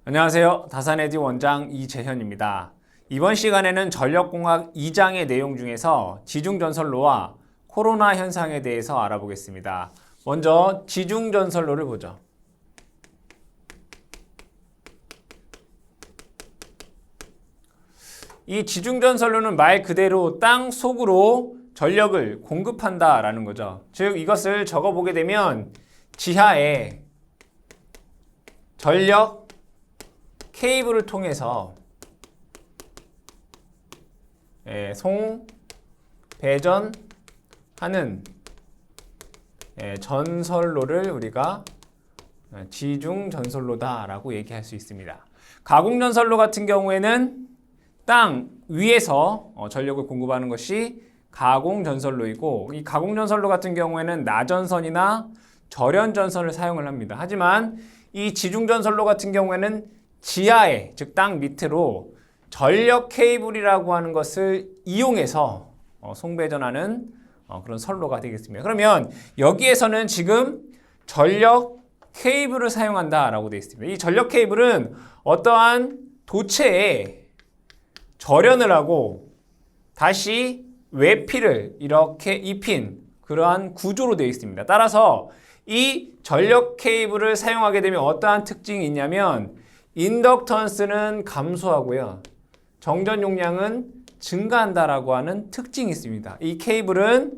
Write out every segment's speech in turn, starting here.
안녕하세요. 다산에디 원장 이재현입니다. 이번 시간에는 전력공학 2장의 내용 중에서 지중전설로와 코로나 현상에 대해서 알아보겠습니다. 먼저 지중전설로를 보죠. 이 지중전설로는 말 그대로 땅 속으로 전력을 공급한다라는 거죠. 즉 이것을 적어보게 되면 지하에 전력 케이블을 통해서 배전하는 전설로를 우리가 지중전설로다라고 얘기할 수 있습니다. 가공전설로 같은 경우에는 땅 위에서 전력을 공급하는 것이 가공전설로이고, 이 가공전설로 같은 경우에는 나전선이나 절연전선을 사용을 합니다. 하지만 이 지중전설로 같은 경우에는 지하에, 즉 땅 밑으로 전력 케이블이라고 하는 것을 이용해서 송배전하는 그런 선로가 되겠습니다. 그러면 여기에서는 지금 전력 케이블을 사용한다라고 되어 있습니다. 이 전력 케이블은 어떠한 도체에 절연을 하고 다시 외피를 이렇게 입힌 그러한 구조로 되어 있습니다. 따라서 이 전력 케이블을 사용하게 되면 어떠한 특징이 있냐면 인덕턴스는 감소하고요, 정전 용량은 증가한다라고 하는 특징이 있습니다. 이 케이블은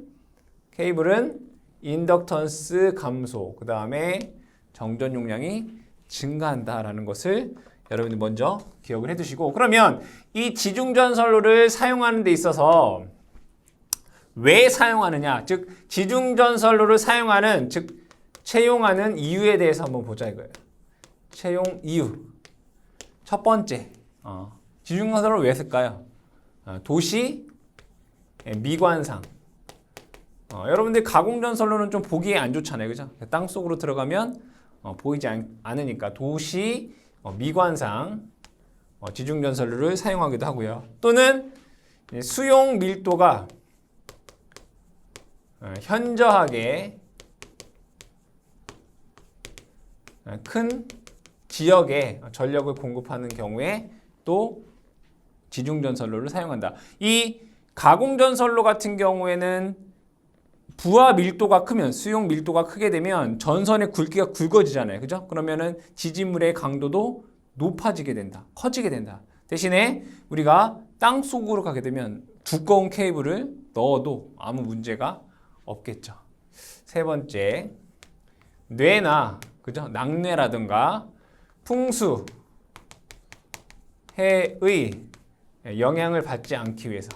인덕턴스 감소, 그 다음에 정전 용량이 증가한다라는 것을 여러분들 먼저 기억을 해두시고, 그러면 이 지중전선로를 사용하는 데 있어서 왜 사용하느냐, 즉 지중전선로를 사용하는, 즉 채용하는 이유에 대해서 한번 보자 이거예요. 채용 이유. 첫 번째, 지중전선로를 왜 쓸까요? 도시 미관상. 여러분들 가공전선로는 좀 보기에 안 좋잖아요, 그죠? 땅 속으로 들어가면 보이지 않으니까 도시 미관상 지중전선로를 사용하기도 하고요. 또는 수용 밀도가 현저하게 큰 지역에 전력을 공급하는 경우에 또 지중전선로를 사용한다. 이 가공전선로 같은 경우에는 부하 밀도가 크면, 수용 밀도가 크게 되면 전선의 굵기가 굵어지잖아요, 그죠? 그러면은 지지물의 강도도 높아지게 된다, 커지게 된다. 대신에 우리가 땅 속으로 가게 되면 두꺼운 케이블을 넣어도 아무 문제가 없겠죠. 세 번째, 뇌나, 그죠? 낙뢰라든가 풍수, 해의 영향을 받지 않기 위해서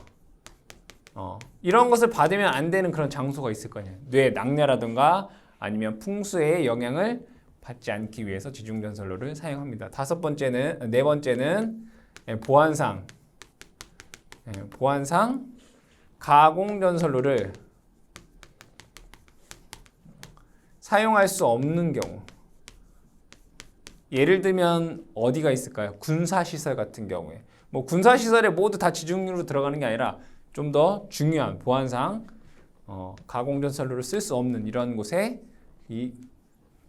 이런 것을 받으면 안 되는 그런 장소가 있을 거예요. 뇌 낙뢰라든가 아니면 풍수의 영향을 받지 않기 위해서 지중전선로를 사용합니다. 네 번째는 보안상 가공전선로를 사용할 수 없는 경우. 예를 들면 어디가 있을까요? 군사시설 같은 경우에. 뭐 군사시설에 모두 다 지중으로 들어가는 게 아니라 좀 더 중요한 보안상 가공전선로를 쓸 수 없는 이런 곳에 이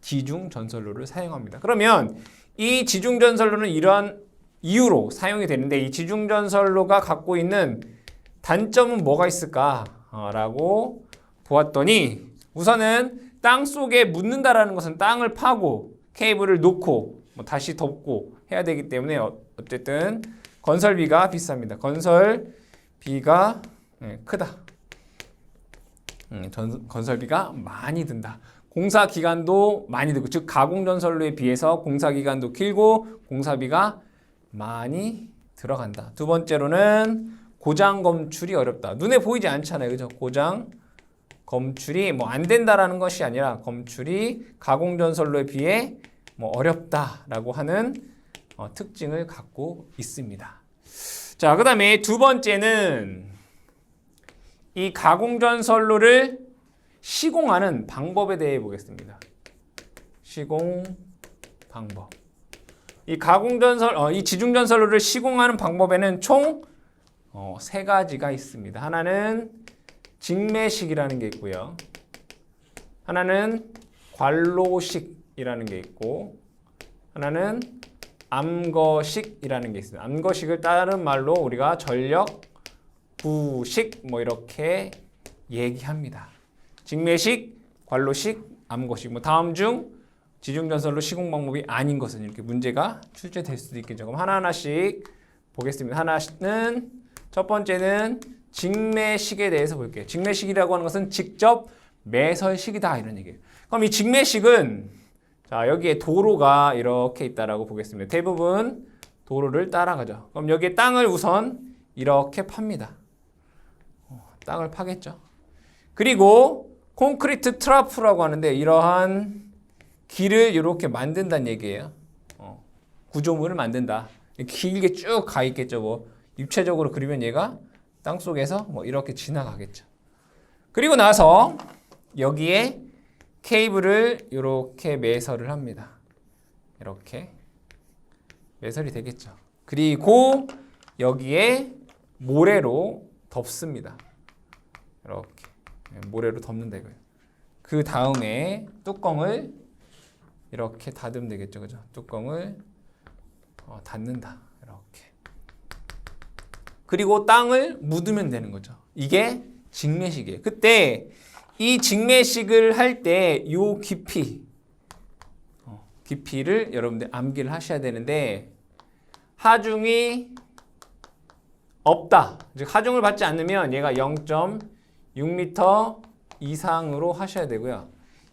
지중전선로를 사용합니다. 그러면 이 지중전선로는 이러한 이유로 사용이 되는데, 이 지중전선로가 갖고 있는 단점은 뭐가 있을까라고 보았더니, 우선은 땅 속에 묻는다라는 것은 땅을 파고 케이블을 놓고 다시 덮고 해야 되기 때문에 어쨌든 건설비가 비쌉니다. 건설비가 크다. 건설비가 많이 든다. 공사 기간도 많이 들고, 즉 가공전선로에 비해서 공사 기간도 길고 공사비가 많이 들어간다. 두 번째로는 고장 검출이 어렵다. 눈에 보이지 않잖아요, 그죠? 고장 검출이 안 된다라는 것이 아니라 검출이 가공전선로에 비해 어렵다라고 하는 특징을 갖고 있습니다. 자, 그 다음에 두 번째는 이 가공전선로를 시공하는 방법에 대해 보겠습니다. 시공 방법. 이 이 지중전선로를 시공하는 방법에는 총 세 가지가 있습니다. 하나는 직매식이라는 게 있고요. 하나는 관로식이라는 게 있고, 하나는 암거식이라는 게 있습니다. 암거식을 다른 말로 우리가 전력 부식 뭐 이렇게 얘기합니다. 직매식, 관로식, 암거식. 뭐 다음 중 지중전설로 시공 방법이 아닌 것은 이렇게 문제가 출제될 수도 있겠죠. 그럼 하나하나씩 보겠습니다. 하나는 첫 번째는 직매식에 대해서 볼게요. 직매식이라고 하는 것은 직접 매설식이다 이런 얘기예요. 그럼 이 직매식은 자 여기에 도로가 이렇게 있다라고 보겠습니다. 대부분 도로를 따라가죠. 그럼 여기에 땅을 우선 이렇게 팝니다. 땅을 파겠죠. 그리고 콘크리트 트라프라고 하는데 이러한 길을 이렇게 만든다는 얘기예요. 구조물을 만든다. 길게 쭉 가 있겠죠. 뭐 입체적으로 그리면 얘가 땅 속에서 뭐 이렇게 지나가겠죠. 그리고 나서 여기에 케이블을 이렇게 매설을 합니다. 이렇게 매설이 되겠죠. 그리고 여기에 모래로 덮습니다. 이렇게 모래로 덮는다 이거예요. 그 다음에 뚜껑을 이렇게 닫으면 되겠죠, 그죠? 뚜껑을 닫는다 이렇게. 그리고 땅을 묻으면 되는 거죠. 이게 직매식이에요. 그때 이 직매식을 할 때 요 깊이를 여러분들 암기를 하셔야 되는데 하중이 없다. 즉 하중을 받지 않으면 얘가 0.6m 이상으로 하셔야 되고요.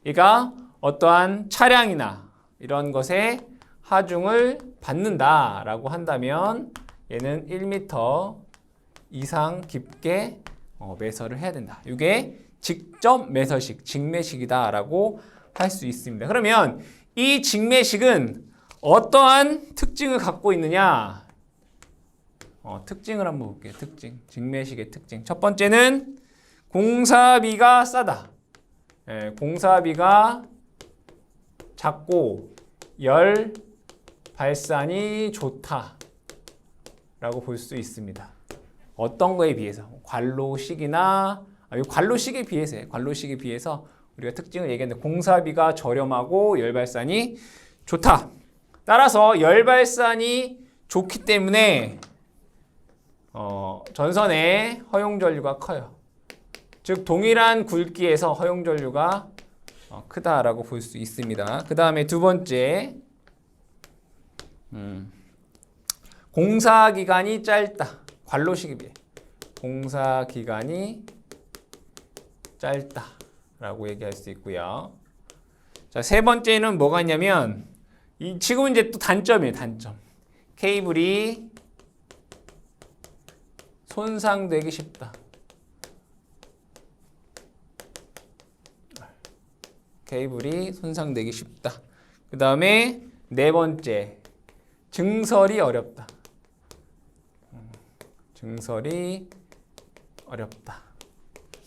얘가 어떠한 차량이나 이런 것에 하중을 받는다라고 한다면 얘는 1m 이상 깊게 매설을 해야 된다. 이게 직접 매설식, 직매식이다라고 할 수 있습니다. 그러면 이 직매식은 어떠한 특징을 갖고 있느냐? 특징을 한번 볼게요. 특징, 직매식의 특징. 첫 번째는 공사비가 싸다. 공사비가 작고 열 발산이 좋다라고 볼 수 있습니다. 어떤 거에 비해서? 관로식이나 관로식에 비해서요. 관로식에 비해서 우리가 특징을 얘기했는데 공사비가 저렴하고 열 발산이 좋다. 따라서 열 발산이 좋기 때문에 전선의 허용 전류가 커요. 즉 동일한 굵기에서 허용 전류가 크다라고 볼 수 있습니다. 그 다음에 두 번째, 공사 기간이 짧다. 관로식에 비해 공사 기간이 짧다라고 얘기할 수 있고요. 자, 세 번째는 뭐가 있냐면 지금은 이제 또 단점이에요. 단점. 케이블이 손상되기 쉽다. 케이블이 손상되기 쉽다. 그 다음에 네 번째, 증설이 어렵다. 증설이 어렵다.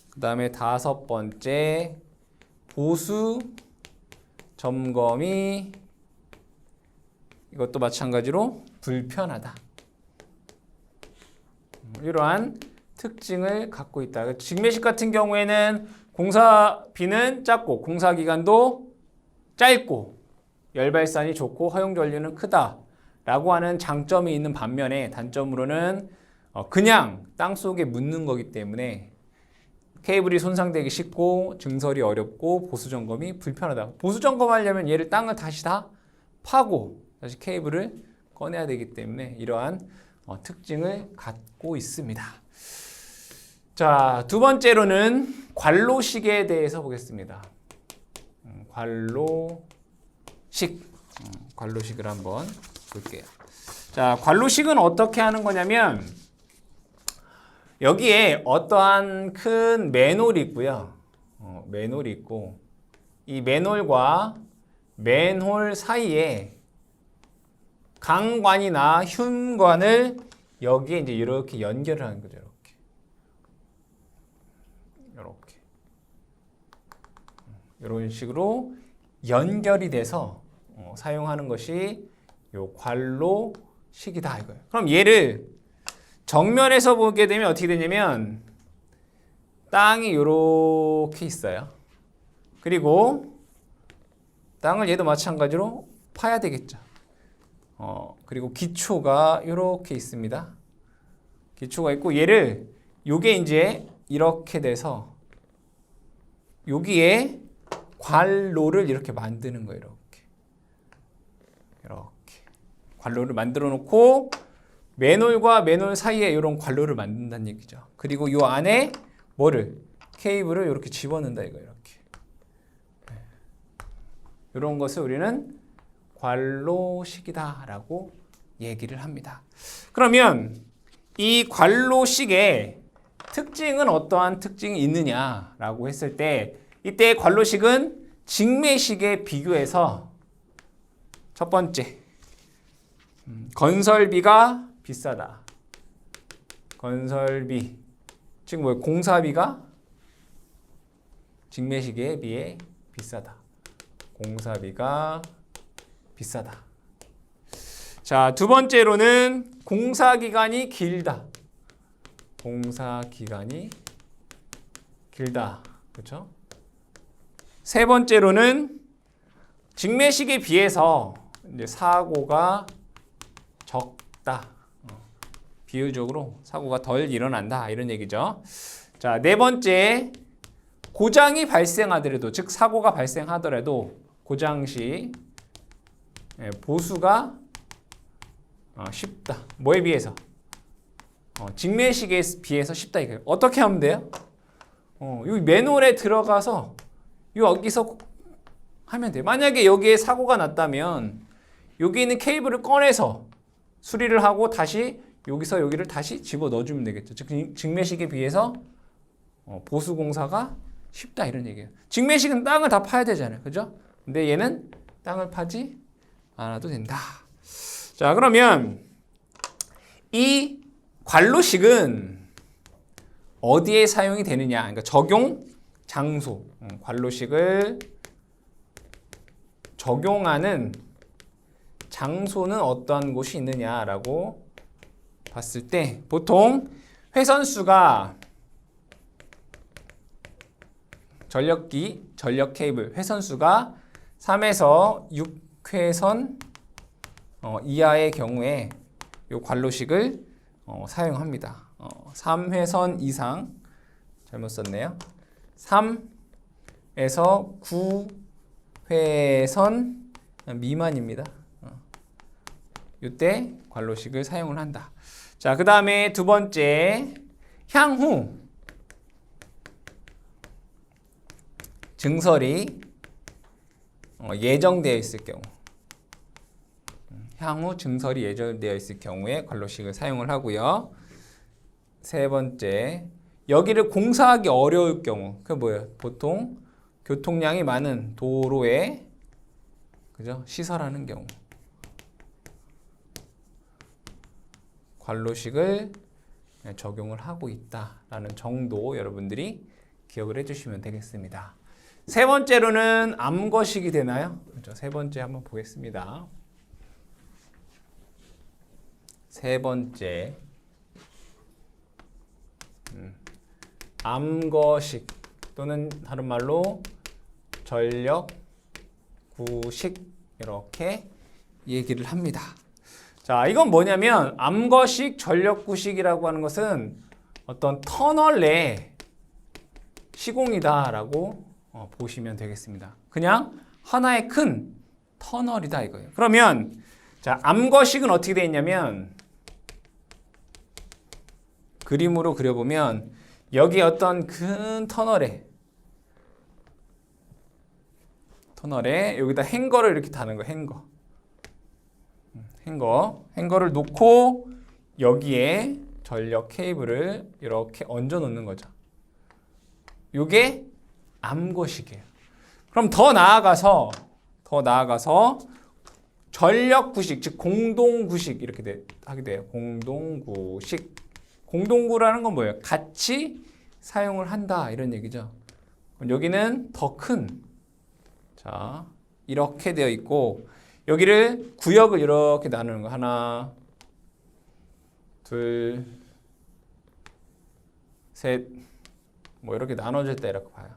그 다음에 다섯 번째, 보수 점검이 이것도 마찬가지로 불편하다. 이러한 특징을 갖고 있다. 직매식 같은 경우에는 공사비는 작고 공사 기간도 짧고 열발산이 좋고 허용 전류는 크다라고 하는 장점이 있는 반면에 단점으로는 그냥 땅 속에 묻는 거기 때문에 케이블이 손상되기 쉽고 증설이 어렵고 보수 점검이 불편하다. 보수 점검하려면 얘를 땅을 다시 다 파고 다시 케이블을 꺼내야 되기 때문에 이러한 특징을 갖고 있습니다. 자, 두 번째로는 관로식에 대해서 보겠습니다. 관로식을 한번 볼게요. 자, 관로식은 어떻게 하는 거냐면 여기에 어떠한 큰 맨홀이 있고요. 맨홀이 있고 이 맨홀과 맨홀 사이에 강관이나 흉관을 여기에 이제 이렇게 연결을 하는 거죠. 이렇게 이런 식으로 연결이 돼서 사용하는 것이 요 관로식이다 이거예요. 그럼 얘를 정면에서 보게 되면 어떻게 되냐면 땅이 이렇게 있어요. 그리고 땅을 얘도 마찬가지로 파야 되겠죠. 그리고 기초가 이렇게 있습니다. 기초가 있고 얘를 요게 이제 이렇게 돼서 여기에 관로를 이렇게 만드는 거예요. 이렇게 관로를 만들어 놓고 맨홀과 맨홀 사이에 이런 관로를 만든다는 얘기죠. 그리고 요 안에 뭐를 케이블을 이렇게 집어넣는다 이거 이렇게. 이런 것을 우리는 관로식이다라고 얘기를 합니다. 그러면 이 관로식의 특징은 어떠한 특징이 있느냐라고 했을 때 이때 관로식은 직매식에 비교해서 첫 번째 건설비가 비싸다. 건설비 즉 뭐예요? 공사비가 직매식에 비해 비싸다. 공사비가 비싸다. 자, 두 번째로는 공사기간이 길다. 공사기간이 길다. 그렇죠? 세 번째로는 직매식에 비해서 이제 사고가 적다. 비율적으로 사고가 덜 일어난다. 이런 얘기죠. 자, 네 번째 고장이 발생하더라도 즉 사고가 발생하더라도 고장 시 보수가 쉽다. 뭐에 비해서? 직매식에 비해서 쉽다 이거예요. 어떻게 하면 돼요? 이 맨홀에 들어가서 여기서 하면 돼요. 만약에 여기에 사고가 났다면 여기 있는 케이블을 꺼내서 수리를 하고 다시 여기서 여기를 다시 집어 넣어주면 되겠죠. 즉 직매식에 비해서 보수 공사가 쉽다 이런 얘기예요. 직매식은 땅을 다 파야 되잖아요. 그죠? 근데 얘는 땅을 파지 않아도 된다. 자, 그러면 이 관로식은 어디에 사용이 되느냐? 그러니까 적용 장소. 관로식을 적용하는 장소는 어떠한 곳이 있느냐라고 봤을 때 보통 회선수가 전력기, 전력 케이블 회선수가 3에서 6회선 이하의 경우에 이 관로식을 사용합니다. 3회선 이상 잘못 썼네요. 3에서 9회선 미만입니다. 이때 관로식을 사용을 한다. 자, 그 다음에 두 번째 향후 증설이 예정되어 있을 경우 향후 증설이 예정되어 있을 경우에 관로식을 사용을 하고요. 세 번째 여기를 공사하기 어려울 경우 그 뭐예요? 보통 교통량이 많은 도로에 그죠? 시설하는 경우 관로식을 적용을 하고 있다라는 정도 여러분들이 기억을 해주시면 되겠습니다. 세 번째로는 암거식이 되나요? 그렇죠? 세 번째 한번 보겠습니다. 세 번째 암거식 또는 다른 말로 전력구식 이렇게 얘기를 합니다. 자, 이건 뭐냐면 암거식, 전력구식이라고 하는 것은 어떤 터널 내 시공이다라고 보시면 되겠습니다. 그냥 하나의 큰 터널이다 이거예요. 그러면 자, 암거식은 어떻게 되어 있냐면 그림으로 그려보면 여기 어떤 큰 터널에 여기다 행거를 이렇게 다는 거예요. 행거를 놓고 여기에 전력 케이블을 이렇게 얹어 놓는 거죠. 이게 암거식이에요. 그럼 더 나아가서 전력구식, 즉 공동구식 이렇게 하게 돼요. 공동구식. 공동구라는 건 뭐예요? 같이 사용을 한다 이런 얘기죠. 그럼 여기는 더 큰, 자 이렇게 되어 있고 여기를 구역을 이렇게 나누는 거 하나, 둘, 셋, 뭐 이렇게 나눠질 때 이렇게 봐요.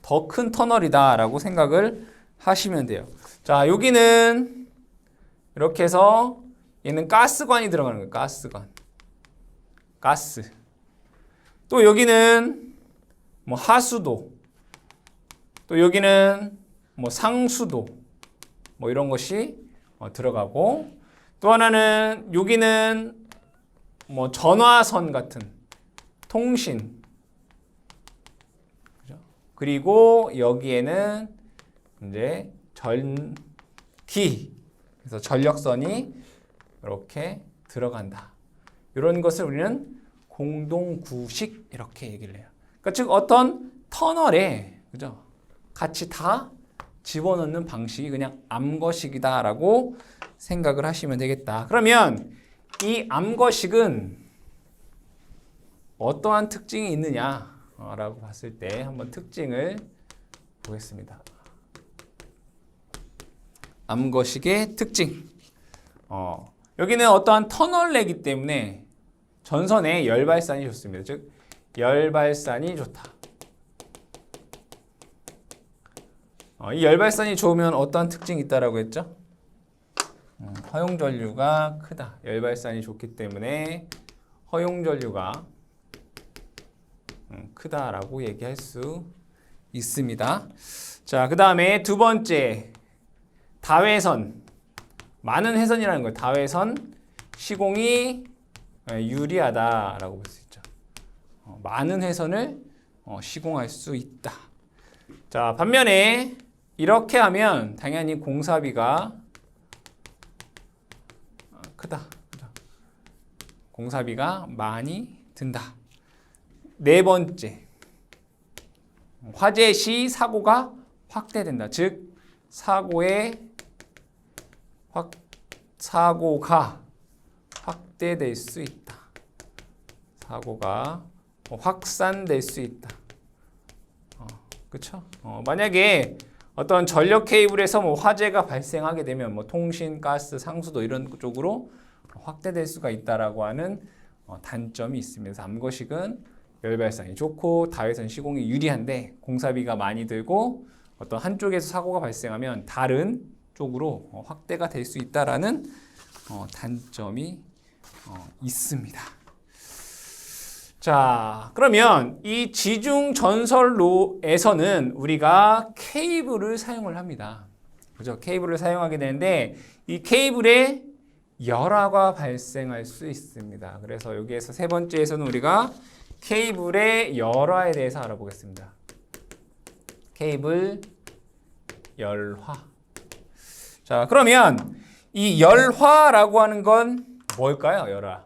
더 큰 터널이다라고 생각을 하시면 돼요. 자, 여기는 이렇게 해서 얘는 가스관이 들어가는 거예요. 가스관. 가스. 또 여기는 뭐 하수도. 또 여기는 뭐 상수도. 뭐 이런 것이 들어가고, 또 하나는 여기는 뭐 전화선 같은 통신. 그죠? 그리고 여기에는 이제 전기. 그래서 전력선이 이렇게 들어간다. 이런 것을 우리는 공동구식 이렇게 얘기를 해요. 그러니까 즉 어떤 터널에 그죠? 같이 다 집어넣는 방식이 그냥 암거식이다라고 생각을 하시면 되겠다. 그러면 이 암거식은 어떠한 특징이 있느냐라고 봤을 때 한번 특징을 보겠습니다. 암거식의 특징. 여기는 어떠한 터널내기 때문에 전선에 열발산이 좋습니다. 즉 열발산이 좋다. 이 열발산이 좋으면 어떠한 특징이 있다라고 했죠? 허용전류가 크다. 열발산이 좋기 때문에 허용전류가 크다라고 얘기할 수 있습니다. 자, 그 다음에 두 번째, 다회선. 많은 회선이라는 거예요. 다회선 시공이 유리하다라고 볼 수 있죠. 많은 회선을 시공할 수 있다. 자, 반면에 이렇게 하면 당연히 공사비가 크다. 공사비가 많이 든다. 네 번째, 화재 시 사고가 확대된다. 즉 사고가 확대될 수 있다. 사고가 확산될 수 있다. 그렇죠? 만약에 어떤 전력 케이블에서 뭐 화재가 발생하게 되면 뭐 통신, 가스, 상수도 이런 쪽으로 확대될 수가 있다라고 하는 단점이 있습니다. 암거식은 열발산이 좋고 다회선 시공이 유리한데 공사비가 많이 들고 어떤 한쪽에서 사고가 발생하면 다른 쪽으로 확대가 될 수 있다라는 단점이 있습니다. 자, 그러면 이 지중 전선로에서는 우리가 케이블을 사용을 합니다. 그죠? 케이블을 사용하게 되는데 이 케이블에 열화가 발생할 수 있습니다. 그래서 여기에서 세 번째에서는 우리가 케이블의 열화에 대해서 알아보겠습니다. 케이블 열화. 자, 그러면 이 열화라고 하는 건 뭘까요? 열화.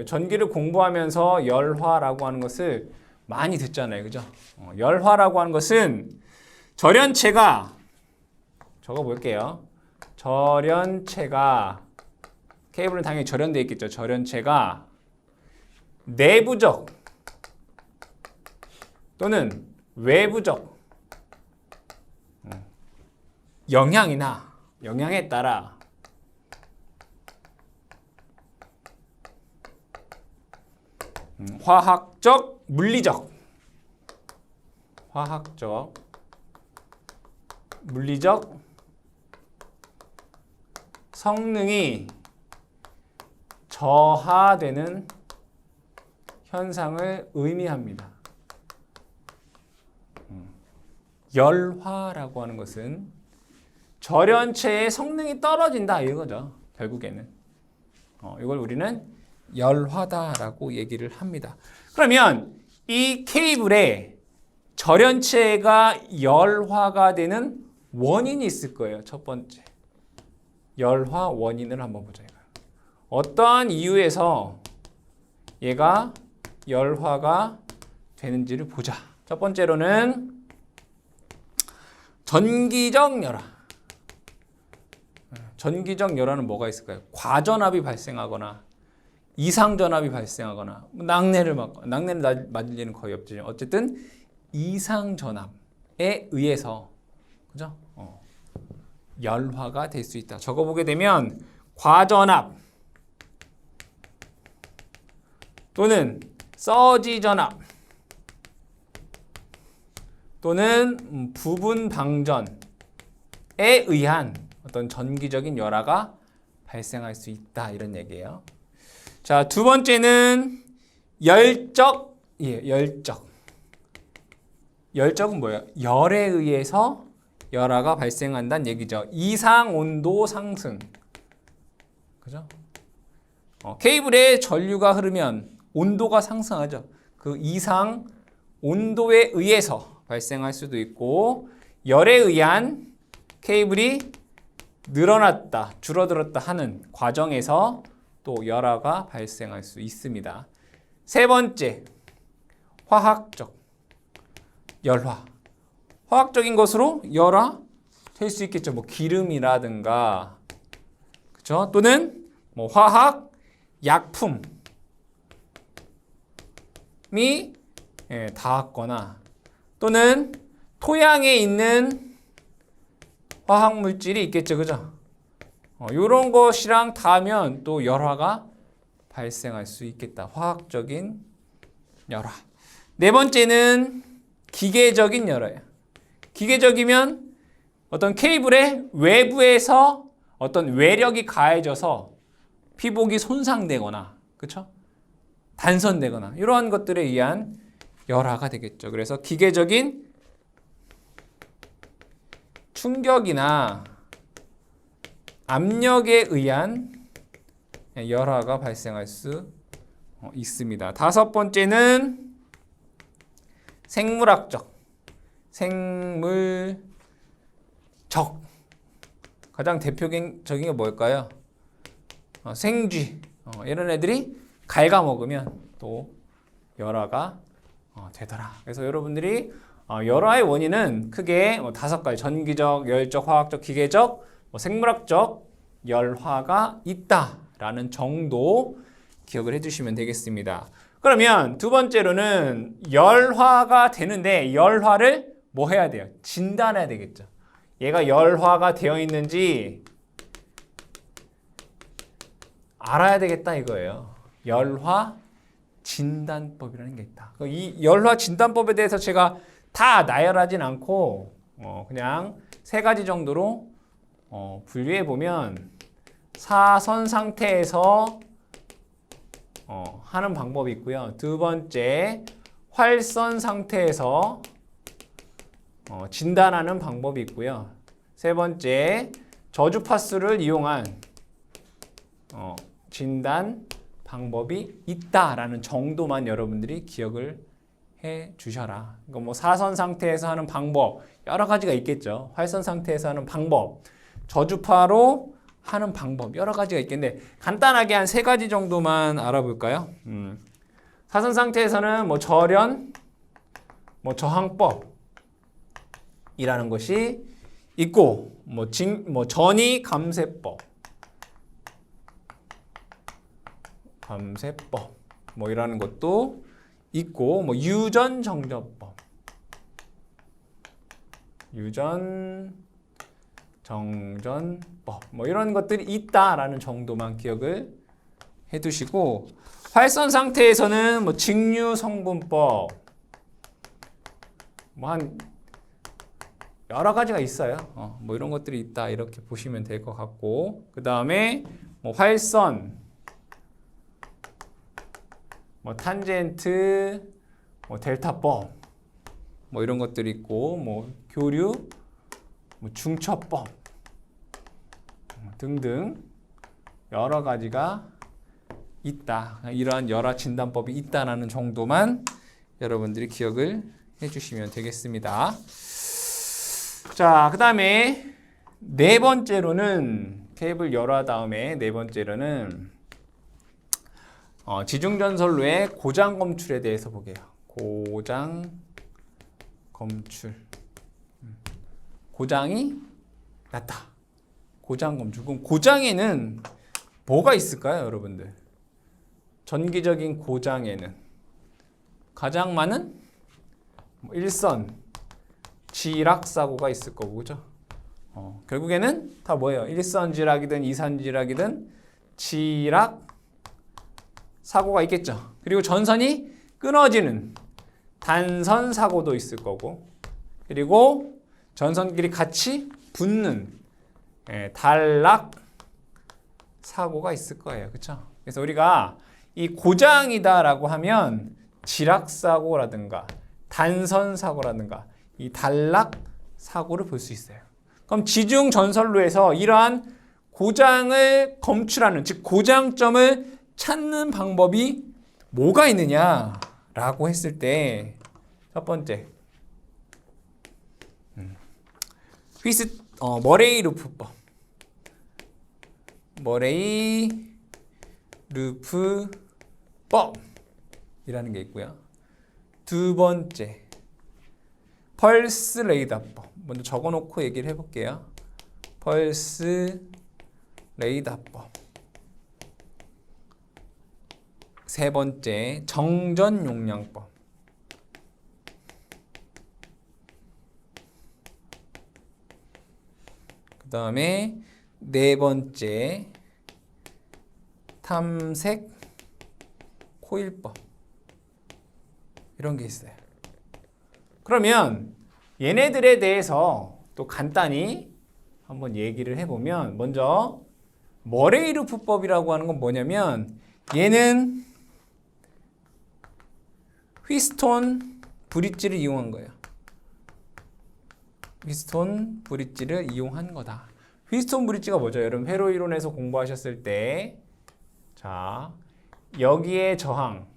전기를 공부하면서 열화라고 하는 것을 많이 듣잖아요. 그죠? 열화라고 하는 것은 절연체가, 적어볼게요. 절연체가, 케이블은 당연히 절연되어 있겠죠. 절연체가 내부적 또는 외부적 영향에 따라 화학적, 물리적 성능이 저하되는 현상을 의미합니다. 열화라고 하는 것은 절연체의 성능이 떨어진다 이거죠. 결국에는 이걸 우리는 열화다라고 얘기를 합니다. 그러면 이 케이블에 절연체가 열화가 되는 원인이 있을 거예요. 첫 번째, 열화 원인을 한번 보자. 어떠한 이유에서 얘가 열화가 되는지를 보자. 첫 번째로는 전기적 열화. 전기적 열화는 뭐가 있을까요? 과전압이 발생하거나 이상전압이 발생하거나 낙뢰를 맞을 일은 거의 없지만 어쨌든 이상전압에 의해서 그죠? 열화가 될 수 있다. 적어보게 되면 과전압 또는 서지전압 또는 부분 방전 의한 어떤 전기적인 열화가 발생할 수 있다 이런 얘기예요. 자, 두 번째는 열적. 열적은 뭐예요? 열에 의해서 열화가 발생한다는 얘기죠. 이상 온도 상승. 그죠? 케이블에 전류가 흐르면 온도가 상승하죠. 그 이상 온도에 의해서 발생할 수도 있고, 열에 의한 케이블이 늘어났다, 줄어들었다 하는 과정에서 또 열화가 발생할 수 있습니다. 세 번째, 화학적 열화. 화학적인 것으로 열화 될 수 있겠죠. 뭐 기름이라든가, 그렇죠? 또는 뭐 화학 약품이 닿았거나, 또는 토양에 있는 화학 물질이 있겠죠, 그죠? 이런 것이랑 닿으면 또 열화가 발생할 수 있겠다. 화학적인 열화. 네 번째는 기계적인 열화예요. 기계적이면 어떤 케이블의 외부에서 어떤 외력이 가해져서 피복이 손상되거나, 그렇죠? 단선되거나 이러한 것들에 의한 열화가 되겠죠. 그래서 기계적인 충격이나 압력에 의한 열화가 발생할 수 있습니다. 다섯 번째는 생물학적, 생물적. 가장 대표적인 게 뭘까요? 생쥐. 이런 애들이 갉아먹으면 또 열화가 되더라. 그래서 여러분들이 열화의 원인은 크게 다섯 가지, 전기적, 열적, 화학적, 기계적, 생물학적 열화가 있다라는 정도 기억을 해주시면 되겠습니다. 그러면 두 번째로는 열화가 되는데 열화를 뭐 해야 돼요? 진단해야 되겠죠. 얘가 열화가 되어 있는지 알아야 되겠다 이거예요. 열화 진단법이라는 게 있다. 이 열화 진단법에 대해서 제가 다 나열하진 않고 그냥 세 가지 정도로 분류해 보면, 사선 상태에서 하는 방법이 있고요. 두 번째, 활선 상태에서 진단하는 방법이 있고요. 세 번째, 저주파수를 이용한 진단 방법이 있다라는 정도만 여러분들이 기억을 해 주셔라. 그러니까 뭐 사선 상태에서 하는 방법 여러 가지가 있겠죠. 활선 상태에서 하는 방법, 저주파로 하는 방법 여러 가지가 있겠는데 간단하게 한 세 가지 정도만 알아볼까요? 사선 상태에서는 뭐 절연, 뭐 저항법이라는 것이 있고, 뭐 전이 감쇄법, 뭐 이라는 것도 있고, 뭐 유전 정전법, 뭐 이런 것들이 있다라는 정도만 기억을 해두시고, 활선 상태에서는 뭐 직류 성분법, 뭐 한 여러 가지가 있어요. 뭐 이런 것들이 있다 이렇게 보시면 될 것 같고, 그 다음에 뭐 활선, 뭐 탄젠트, 뭐 델타법, 뭐 이런 것들이 있고, 뭐 교류, 뭐 중첩법 등등 여러 가지가 있다. 이러한 열화 진단법이 있다라는 정도만 여러분들이 기억을 해주시면 되겠습니다. 자, 그 다음에 네 번째로는 케이블 열화 다음에 네 번째로는 지중전선로의 고장 검출에 대해서 보게요. 고장 검출. 고장이 났다. 고장 검출. 그럼 고장에는 뭐가 있을까요, 여러분들? 전기적인 고장에는 가장 많은 일선 지락 사고가 있을 거고, 그죠? 결국에는 다 뭐예요? 일선 지락이든 이선 지락이든 지락 사고가 있겠죠. 그리고 전선이 끊어지는 단선 사고도 있을 거고, 그리고 전선끼리 같이 붙는 단락 사고가 있을 거예요. 그렇죠? 그래서 우리가 이 고장이다라고 하면 지락 사고라든가 단선 사고라든가 이 단락 사고를 볼 수 있어요. 그럼 지중 전선로에서 이러한 고장을 검출하는, 즉 고장점을 찾는 방법이 뭐가 있느냐라고 했을 때 첫 번째 머레이 루프법. 머레이 루프법이라는 게 있고요. 두 번째 펄스 레이더법. 먼저 적어놓고 얘기를 해볼게요. 펄스 레이더법. 세 번째 정전 용량법. 그 다음에 네 번째 탐색 코일법. 이런 게 있어요. 그러면 얘네들에 대해서 또 간단히 한번 얘기를 해보면, 먼저 머레이 루프법이라고 하는 건 뭐냐면 얘는 휘스톤 브릿지를 이용한 거예요. 휘스톤 브릿지를 이용한 거다. 휘스톤 브릿지가 뭐죠? 여러분 회로 이론에서 공부하셨을 때, 자, 여기에 저항,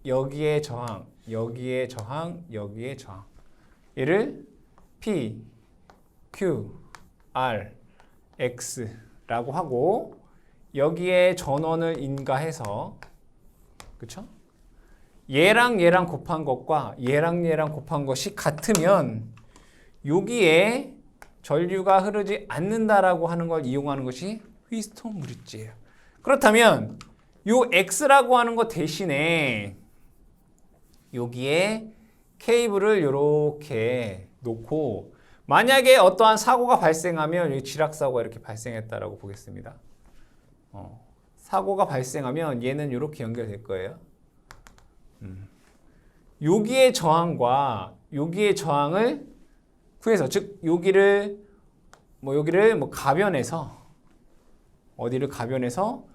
여기에 저항, 여기에 저항, 여기에 저항. 얘를 P, Q, R, X라고 하고 여기에 전원을 인가해서, 그쵸? 얘랑 얘랑 곱한 것과 얘랑 얘랑 곱한 것이 같으면 여기에 전류가 흐르지 않는다라고 하는 걸 이용하는 것이 휘스톤 브릿지예요. 그렇다면 요 X라고 하는 것 대신에 여기에 케이블을 이렇게 놓고 만약에 어떠한 사고가 발생하면 여기 지락 사고가 이렇게 발생했다라고 보겠습니다. 사고가 발생하면 얘는 이렇게 연결될 거예요. 여기의 저항과 여기의 저항을 구해서, 즉 여기를 가변해서, 어디를 가변해서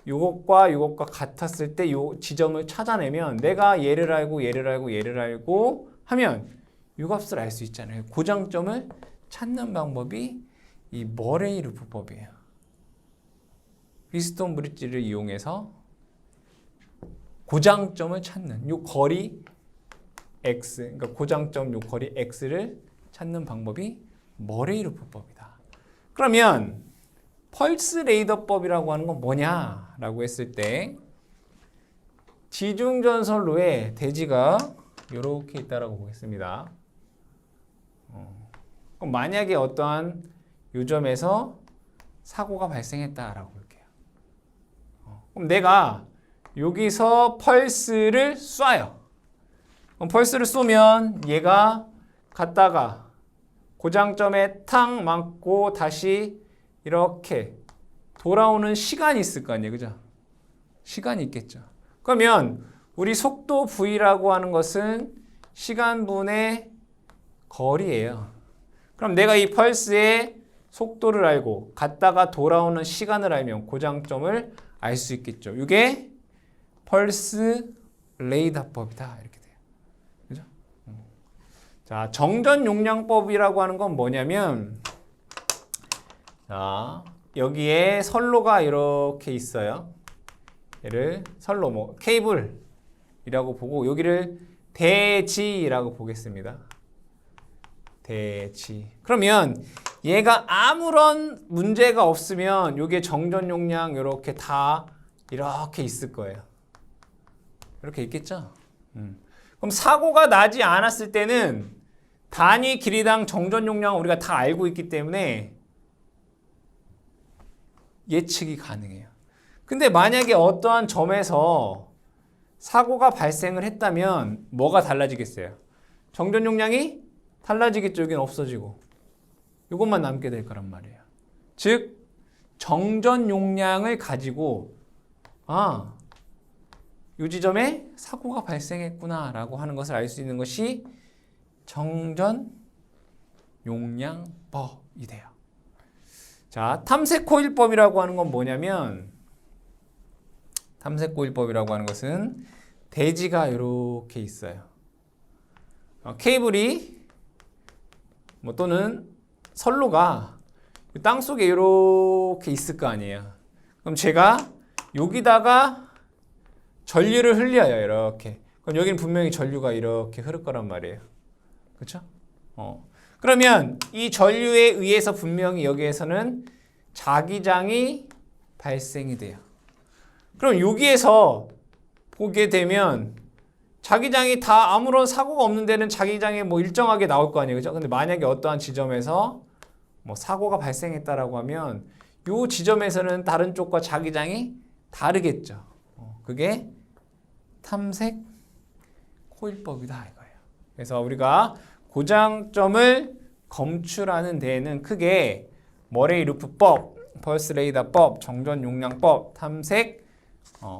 요것과 요것과 같았을 때 요 지점을 찾아내면 내가 얘를 알고 얘를 알고 얘를 알고 하면 요 값을 알 수 있잖아요. 고장점을 찾는 방법이 이 머레이 루프법이에요. 휘스톤 브릿지를 이용해서 고장점을 찾는 요 거리 x, 그러니까 고장점 요 거리 x를 찾는 방법이 머레이 루프법이다. 그러면 펄스 레이더법이라고 하는 건 뭐냐라고 했을 때, 지중전선로에 대지가 이렇게 있다라고 보겠습니다. 그럼 만약에 어떠한 요점에서 사고가 발생했다라고 볼게요. 그럼 내가 여기서 펄스를 쏴요. 그럼 펄스를 쏘면 얘가 갔다가 고장점에 탁 맞고 다시 이렇게 돌아오는 시간이 있을 거 아니에요. 그죠? 시간이 있겠죠. 그러면 우리 속도 V라고 하는 것은 시간분의 거리예요. 그럼 내가 이 펄스의 속도를 알고 갔다가 돌아오는 시간을 알면 고장점을 알 수 있겠죠. 이게 펄스 레이더법이다. 이렇게 돼요. 그죠? 자, 정전 용량법이라고 하는 건 뭐냐면, 자, 여기에 선로가 이렇게 있어요. 얘를 선로, 케이블이라고 보고 여기를 대지라고 보겠습니다. 대지. 그러면 얘가 아무런 문제가 없으면 여기에 정전 용량 이렇게 다 이렇게 있을 거예요. 이렇게 있겠죠? 그럼 사고가 나지 않았을 때는 단위 길이당 정전 용량을 우리가 다 알고 있기 때문에 예측이 가능해요. 근데 만약에 어떠한 점에서 사고가 발생을 했다면 뭐가 달라지겠어요? 정전 용량이 달라지겠죠. 여기는 없어지고 이것만 남게 될 거란 말이에요. 즉 정전 용량을 가지고 이 지점에 사고가 발생했구나 라고 하는 것을 알 수 있는 것이 정전 용량법이 돼요. 자, 탐색코일법이라고 하는 건 뭐냐면 탐색코일법이라고 하는 것은 대지가 이렇게 있어요. 케이블이 뭐 또는 선로가 땅 속에 이렇게 있을 거 아니에요. 그럼 제가 여기다가 전류를 흘려요. 이렇게. 그럼 여기는 분명히 전류가 이렇게 흐를 거란 말이에요. 그렇죠? 그러면 이 전류에 의해서 분명히 여기에서는 자기장이 발생이 돼요. 그럼 여기에서 보게 되면 자기장이 다 아무런 사고가 없는 데는 자기장이 뭐 일정하게 나올 거 아니에요. 그죠? 근데 만약에 어떠한 지점에서 뭐 사고가 발생했다라고 하면 요 지점에서는 다른 쪽과 자기장이 다르겠죠. 그게 탐색 코일법이다 이거예요. 그래서 우리가 고장점을 검출하는 데에는 크게 머레이-루프법, 펄스레이더법, 정전용량법, 탐색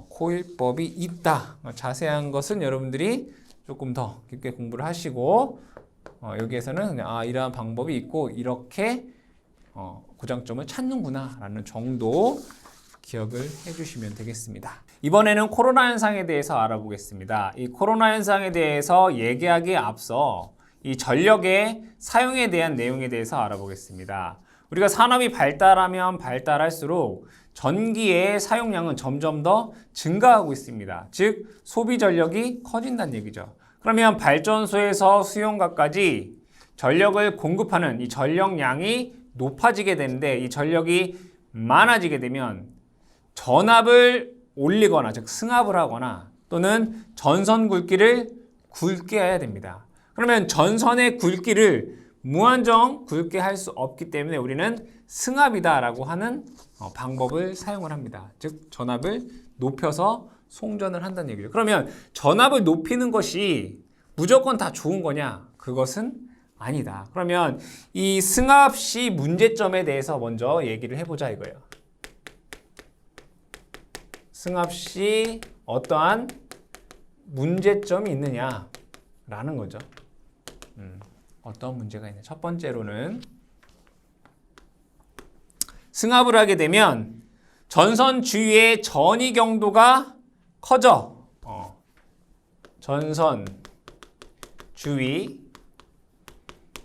코일법이 있다. 자세한 것은 여러분들이 조금 더 깊게 공부를 하시고 여기에서는 그냥 이러한 방법이 있고 이렇게 고장점을 찾는구나 라는 정도 기억을 해주시면 되겠습니다. 이번에는 코로나 현상에 대해서 알아보겠습니다. 이 코로나 현상에 대해서 얘기하기에 앞서 이 전력의 사용에 대한 내용에 대해서 알아보겠습니다. 우리가 산업이 발달하면 발달할수록 전기의 사용량은 점점 더 증가하고 있습니다. 즉 소비 전력이 커진다는 얘기죠. 그러면 발전소에서 수용가까지 전력을 공급하는 이 전력량이 높아지게 되는데 이 전력이 많아지게 되면 전압을 올리거나 즉 승합을 하거나 또는 전선 굵기를 굵게 해야 됩니다. 그러면 전선의 굵기를 무한정 굵게 할 수 없기 때문에 우리는 승합이다라고 하는 방법을 사용을 합니다. 즉 전압을 높여서 송전을 한다는 얘기죠. 그러면 전압을 높이는 것이 무조건 다 좋은 거냐? 그것은 아니다. 그러면 이 승합시 문제점에 대해서 먼저 얘기를 해보자 이거예요. 승합시 어떠한 문제점이 있느냐라는 거죠. 어떤 문제가 있냐. 첫 번째로는 승합을 하게 되면 전선 주위의 전위 경도가 커져. 전선 주위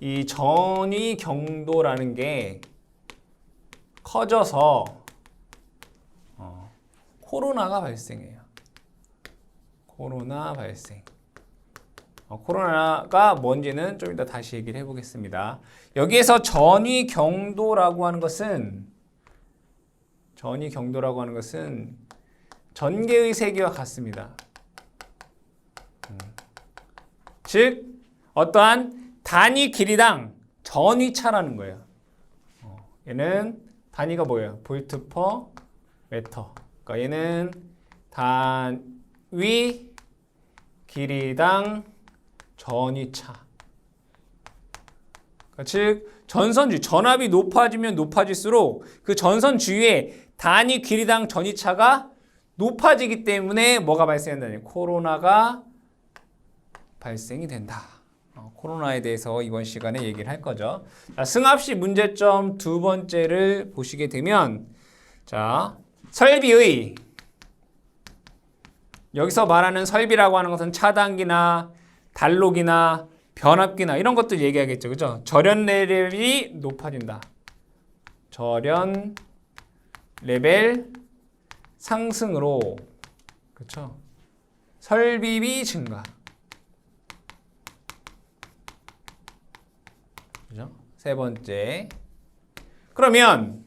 이 전위 경도라는 게 커져서 코로나가 발생해요. 코로나 발생. 코로나가 뭔지는 좀 이따 다시 얘기를 해보겠습니다. 여기에서 전위 경도라고 하는 것은 전개의 세기와 같습니다. 즉 어떠한 단위 길이당 전위차라는 거예요. 얘는 단위가 뭐예요? 볼트 퍼 미터. 그러니까 얘는 단위 길이당 전위차. 그러니까 즉 전선 주위, 전압이 높아지면 높아질수록 그 전선 주위에 단위 길이당 전위차가 높아지기 때문에 뭐가 발생한다니? 코로나가 발생이 된다. 코로나에 대해서 이번 시간에 얘기를 할 거죠. 자, 승합시 문제점 두 번째를 보시게 되면 자, 설비의 여기서 말하는 설비라고 하는 것은 차단기나 단록이나 변압기나 이런 것들 얘기하겠죠. 그죠? 절연 레벨이 높아진다. 절연 레벨 상승으로 그렇죠? 설비비 증가. 그죠? 세 번째. 그러면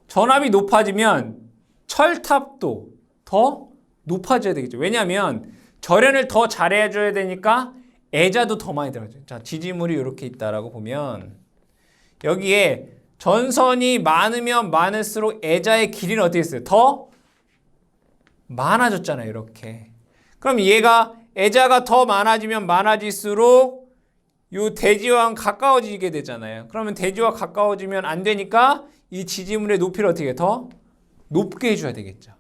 전압이 높아지면 철탑도 더 높아져야 되겠죠. 왜냐하면 절연을 더 잘해줘야 되니까 애자도 더 많이 들어가죠. 자, 지지물이 이렇게 있다라고 보면 여기에 전선이 많으면 많을수록 애자의 길이는 어떻게 했어요? 더 많아졌잖아요. 이렇게. 그럼 얘가 애자가 더 많아지면 많아질수록 요 대지와 가까워지게 되잖아요. 그러면 대지와 가까워지면 안 되니까 이 지지물의 높이를 어떻게 해? 더 높게 해줘야 되겠죠.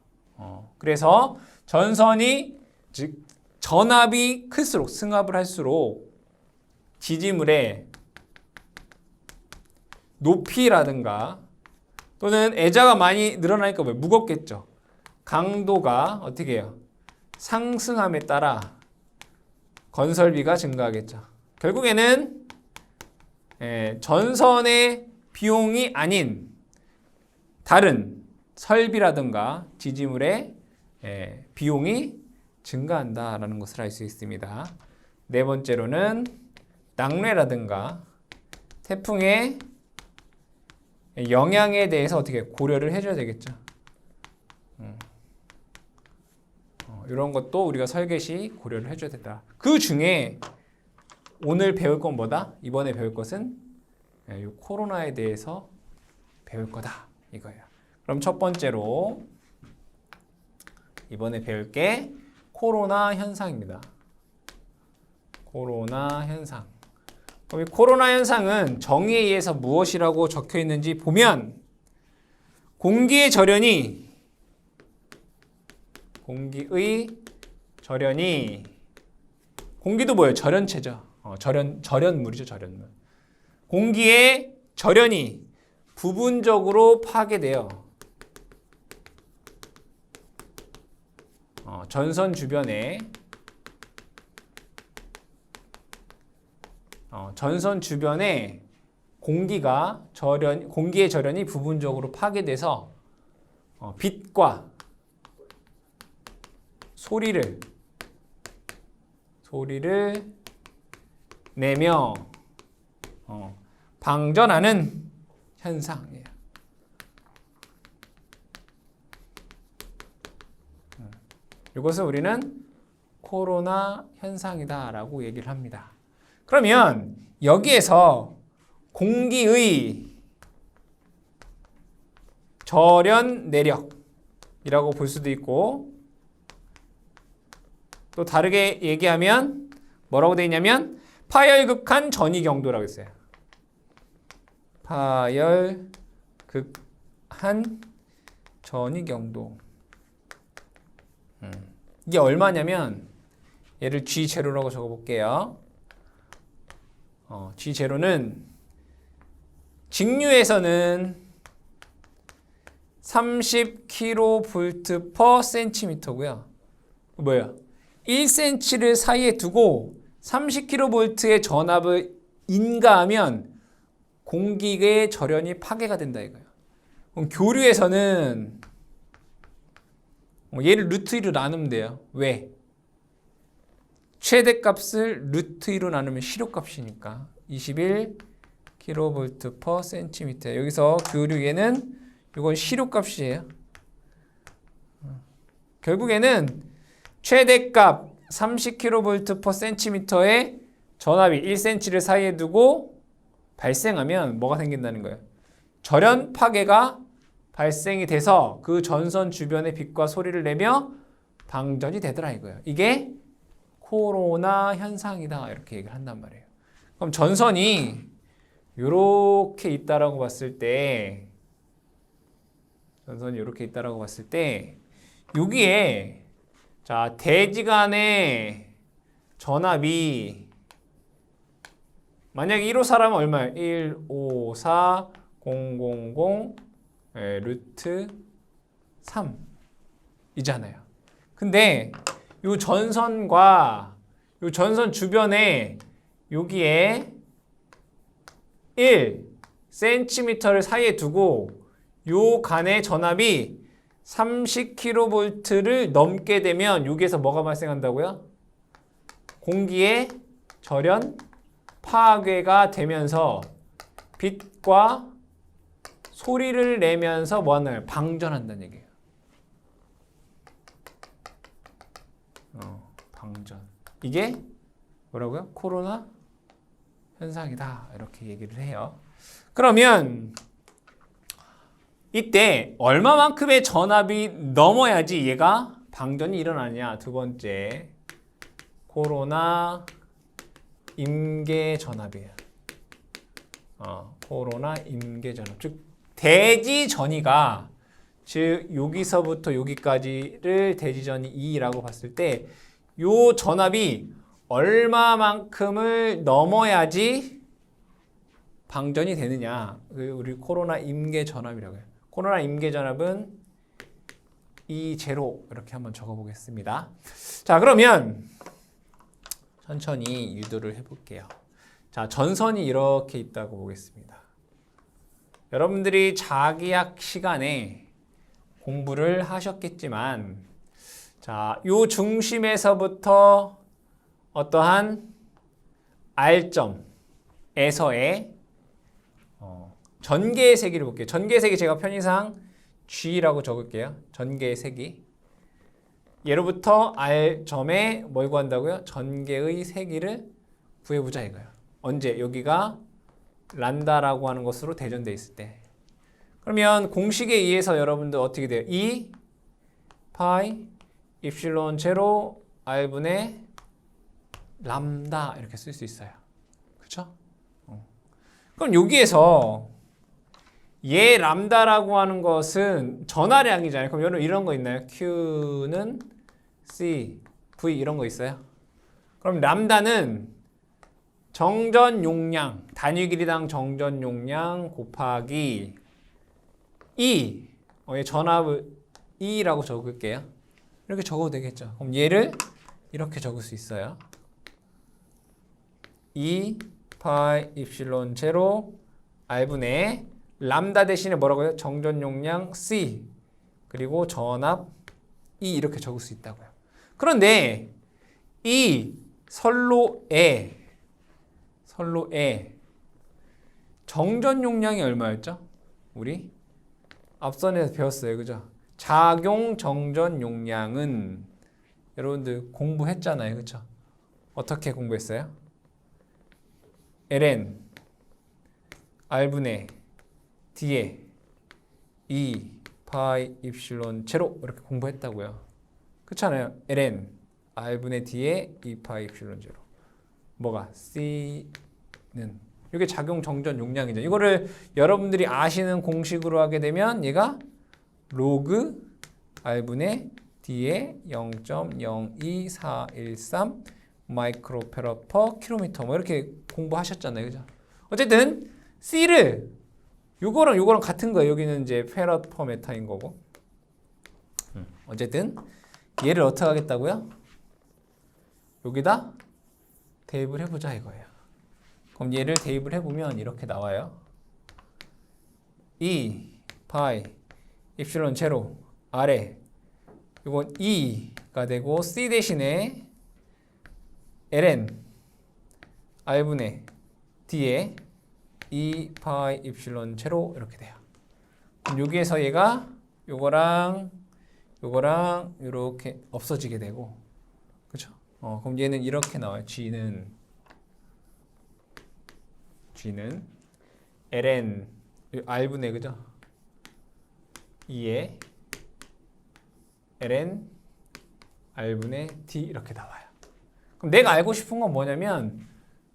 그래서 전선이 즉 전압이 클수록 승합을 할수록 지지물의 높이라든가 또는 애자가 많이 늘어나니까 왜 무겁겠죠. 강도가 어떻게 해요? 상승함에 따라 건설비가 증가하겠죠. 결국에는 전선의 비용이 아닌 다른 설비라든가 지지물의 비용이 증가한다라는 것을 알 수 있습니다. 네 번째로는 낙뢰라든가 태풍의 영향에 대해서 어떻게 고려를 해줘야 되겠죠. 이런 것도 우리가 설계 시 고려를 해줘야 된다. 그 중에 오늘 배울 건 뭐다? 이번에 배울 것은 이 코로나에 대해서 배울 거다 이거예요. 그럼 첫 번째로 이번에 배울 게 코로나 현상입니다. 코로나 현상. 그럼 이 코로나 현상은 정의에 의해서 무엇이라고 적혀 있는지 보면 공기의 절연이 공기도 뭐예요? 절연체죠. 절연물이죠, 절연물. 공기의 절연이 부분적으로 파괴돼요. 전선 주변에 공기의 절연이 부분적으로 파괴돼서 빛과 소리를 내며 방전하는 현상이에요. 이것을 우리는 코로나 현상이다라고 얘기를 합니다. 그러면 여기에서 공기의 절연 내력이라고 볼 수도 있고 또 다르게 얘기하면 뭐라고 되어 있냐면 파열극한 전이 경도라고 했어요. 파열극한 전이 경도. 이게 얼마냐면 얘를 G0라고 적어볼게요. G0는 직류에서는 30kV/cm고요. 뭐예요? 1cm를 사이에 두고 30kV의 전압을 인가하면 공기의 절연이 파괴가 된다 이거예요. 그럼 교류에서는 얘를 루트 2로 나누면 돼요. 왜? 최대값을 루트 2로 나누면 실효값이니까 21kV/cm. 여기서 교류에는 이건 실효값이에요. 결국에는 최대값 30kV/cm의 전압이 1cm를 사이에 두고 발생하면 뭐가 생긴다는 거예요? 절연 파괴가 발생이 돼서 그 전선 주변의 빛과 소리를 내며 방전이 되더라 이거예요. 이게 코로나 현상이다 이렇게 얘기를 한단 말이에요. 그럼 전선이 이렇게 있다라고 봤을 때 여기에 자 대지간의 전압이 만약에 154라면 얼마예요? 154,000 루트 3이잖아요. 근데 이 전선과 이 전선 주변에 여기에 1cm를 사이에 두고 요 간의 전압이 30kV를 넘게 되면 여기에서 뭐가 발생한다고요? 공기의 절연 파괴가 되면서 빛과 소리를 내면서 뭐하나요? 방전한다는 얘기예요. 방전. 이게 뭐라고요? 코로나 현상이다. 이렇게 얘기를 해요. 그러면 이때 얼마만큼의 전압이 넘어야지 얘가 방전이 일어나냐? 두 번째, 코로나 임계 전압이에요. 코로나 임계 전압. 즉 대지 전이가 즉 여기서부터 여기까지를 대지 전이 2라고 봤을 때 요 전압이 얼마만큼을 넘어야지 방전이 되느냐? 우리 코로나 임계 전압이라고 해요. 코로나 임계전압은 E0 이렇게 한번 적어보겠습니다. 자, 그러면 천천히 유도를 해볼게요. 자, 전선이 이렇게 있다고 보겠습니다. 여러분들이 자기학 시간에 공부를 하셨겠지만, 자, 요 중심에서부터 어떠한 R점에서의 전개의 세기를 볼게요. 전개의 세기 제가 편의상 G라고 적을게요. 전개의 세기. 예로부터 R점에 뭘 구한다고요? 전개의 세기를 구해보자 이거예요. 언제? 여기가 란다라고 하는 것으로 대전돼 있을 때. 그러면 공식에 의해서 여러분들 어떻게 돼요? 2 파이 입실론 제로 R분의 람다 이렇게 쓸 수 있어요. 그렇죠? 그럼 여기에서 얘 람다라고 하는 것은 전하량이잖아요. 그럼 여러분 이런 거 있나요? Q는 C, V 이런 거 있어요? 그럼 람다는 정전 용량, 단위 길이당 정전 용량 곱하기 E, 얘 전압을 E라고 적을게요. 이렇게 적어도 되겠죠. 그럼 얘를 이렇게 적을 수 있어요. 2 파이 입실론 제로 R분의 람다 대신에 뭐라고요? 정전 용량 C 그리고 전압 E 이렇게 적을 수 있다고요. 그런데 이 선로에 정전 용량이 얼마였죠? 우리 앞선에서 배웠어요. 그죠? 작용 정전 용량은 여러분들 공부했잖아요. 그죠? 어떻게 공부했어요? ln R분의 D에 2 파이 입실론 제로 이렇게 공부했다고요. 그렇잖아요. ln R분의 D에 2 파이 입실론 제로. 뭐가? C는 이게 작용 정전 용량이죠. 이거를 여러분들이 아시는 공식으로 하게 되면 얘가 로그 R분의 D에 0.02413 마이크로페럿 퍼 킬로미터 뭐 이렇게 공부하셨잖아요. 그죠? 어쨌든 C를 요거랑 같은 거예요. 여기는 이제 페럿 퍼 메타인 거고. 어쨌든 얘를 어떻게 하겠다고요? 여기다 대입을 해보자 이거예요. 그럼 얘를 대입을 해보면 이렇게 나와요. 2 파이 입실론 제로 아래 이건 2가 되고 C 대신에 ln R분의 D에 2 파이 입실론 제로 이렇게 돼요. 그럼 여기에서 얘가 요거랑 이렇게 없어지게 되고, 그렇죠? 그럼 얘는 이렇게 나와요. G는 ln R분의 그죠? 2에 ln R분의 D 이렇게 나와요. 그럼 내가 알고 싶은 건 뭐냐면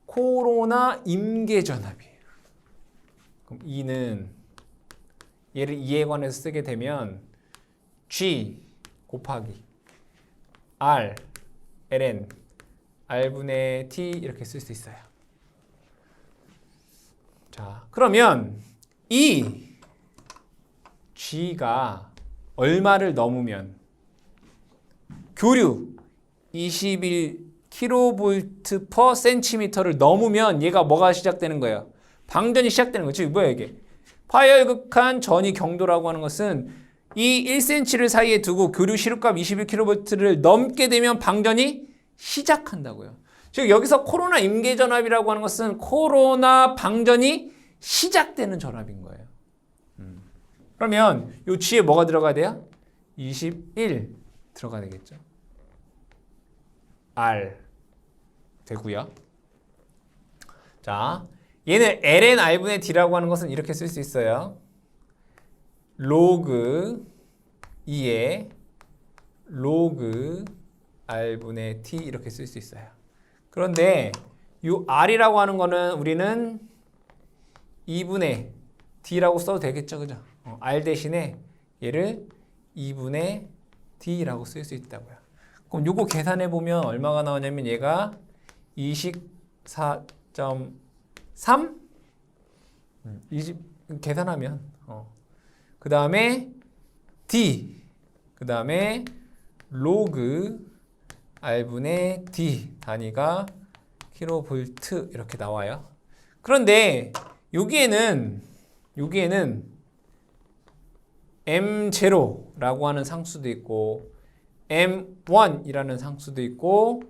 코로나 임계전압이에요. 그럼 E는 얘를 2에 관해서 쓰게 되면 G 곱하기 R ln R분의 T 이렇게 쓸 수 있어요. 자, 그러면 이 G가 얼마를 넘으면 교류 21kV per cm를 넘으면 얘가 뭐가 시작되는 거예요? 방전이 시작되는 거죠. 뭐야 이게? 파열극한 전이 경도라고 하는 것은 이 1cm를 사이에 두고 교류 시루값 21kV를 넘게 되면 방전이 시작한다고요. 즉 여기서 코로나 임계전압이라고 하는 것은 코로나 방전이 시작되는 전압인 거예요. 그러면 이 G에 뭐가 들어가야 돼요? 21 들어가야 되겠죠. R 되고요. 자, 얘는 ln R분의 D라고 하는 것은 이렇게 쓸 수 있어요. 로그 2에 로그 R분의 T 이렇게 쓸 수 있어요. 그런데 이 R이라고 하는 거는 우리는 2분의 D라고 써도 되겠죠. 그죠? R 대신에 얘를 2분의 D라고 쓸 수 있다고요. 그럼 요거 계산해 보면 얼마가 나오냐면 얘가 24.3 계산하면 그 다음에 D, 그 다음에 로그 R분의 D 단위가 킬로볼트 이렇게 나와요. 그런데 여기에는 M0라고 하는 상수도 있고 M1이라는 상수도 있고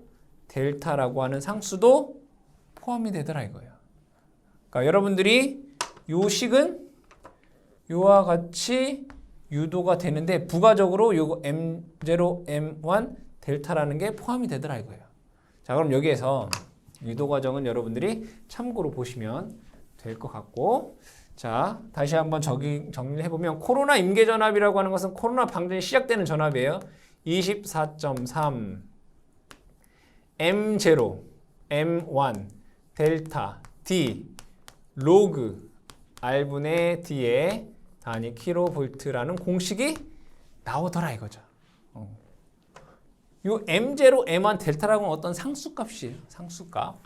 델타라고 하는 상수도 포함이 되더라 이거예요. 그러니까 여러분들이 요 식은 요와 같이 유도가 되는데 부가적으로 요거 M0, M1, 델타라는 게 포함이 되더라 이거예요. 자, 그럼 여기에서 유도 과정은 여러분들이 참고로 보시면 될 것 같고, 자, 다시 한번 정리를 해보면 코로나 임계 전압이라고 하는 것은 코로나 방전이 시작되는 전압이에요. 24.3 M0, M1, 델타, D, 로그 R분의 D의 단위 킬로볼트라는 공식이 나오더라 이거죠. 요 M0, M1, 델타라고 하는 어떤 상수값이에요. 상수값.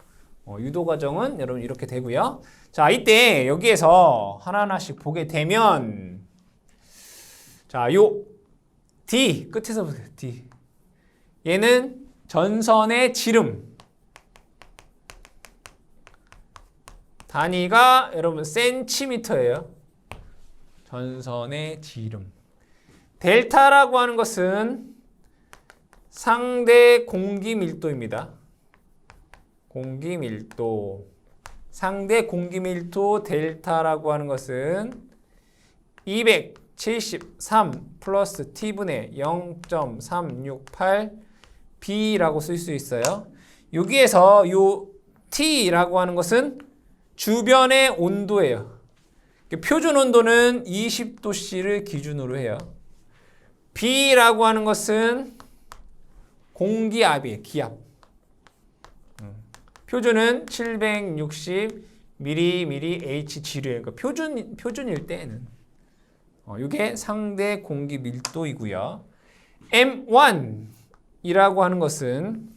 유도 과정은 여러분 이렇게 되고요. 자, 이때 여기에서 하나하나씩 보게 되면 자, 요 D 끝에서 보세요. D. 얘는 전선의 지름. 단위가 여러분 센티미터예요. 전선의 지름. 델타라고 하는 것은 상대 공기 밀도입니다. 공기 밀도. 상대 공기 밀도 델타라고 하는 것은 273 플러스 t분의 0.368 b라고 쓸 수 있어요. 여기에서 요 t라고 하는 것은 주변의 온도예요. 표준 온도는 20도씨를 기준으로 해요. b라고 하는 것은 공기압이에요. 기압. 표준은 760 mmHg래요. 그러니까 표준일 때는 이게 상대 공기 밀도이고요. M1이라고 하는 것은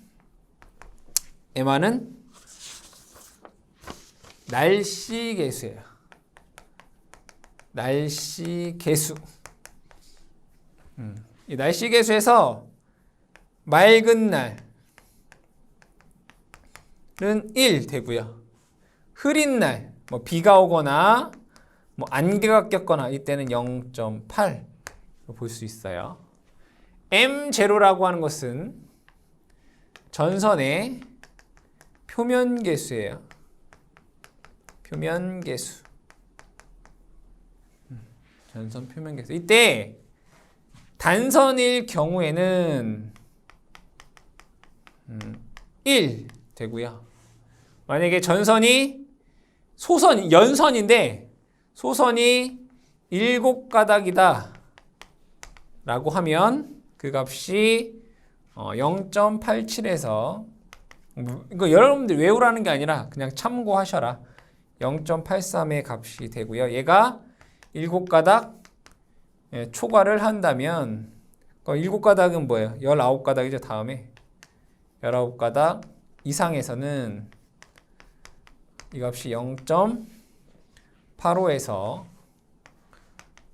M1은 날씨 계수예요. 날씨 계수. 이 날씨 계수에서 맑은 날은 1 되고요. 흐린 날, 뭐 비가 오거나 뭐 안개가 꼈거나 이때는 0.8 볼 수 있어요. M0라고 하는 것은 전선의 표면 계수예요. 표면 계수. 전선 표면 계수. 이때 단선일 경우에는 1 되고요. 만약에 전선이 연선인데 소선이 7가닥이다 라고 하면 그 값이 0.87에서 이거 여러분들 외우라는 게 아니라 그냥 참고하셔라. 0.83의 값이 되고요. 얘가 7가닥 초과를 한다면 7가닥은 뭐예요? 19가닥이죠. 다음에 19가닥 이상에서는 이 값이 0.85에서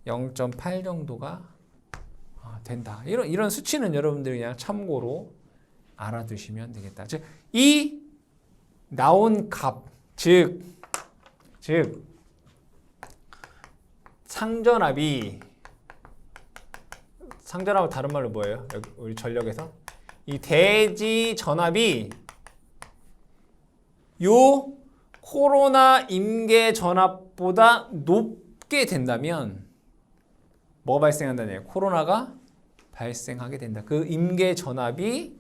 0.8 정도가 된다. 이런 수치는 여러분들이 그냥 참고로 알아두시면 되겠다. 즉, 이 나온 값, 즉 상전압은 다른 말로 뭐예요? 여기 우리 전력에서 이 대지 전압이 요 코로나 임계 전압보다 높게 된다면 뭐가 발생한다냐? 코로나가 발생하게 된다. 그 임계 전압이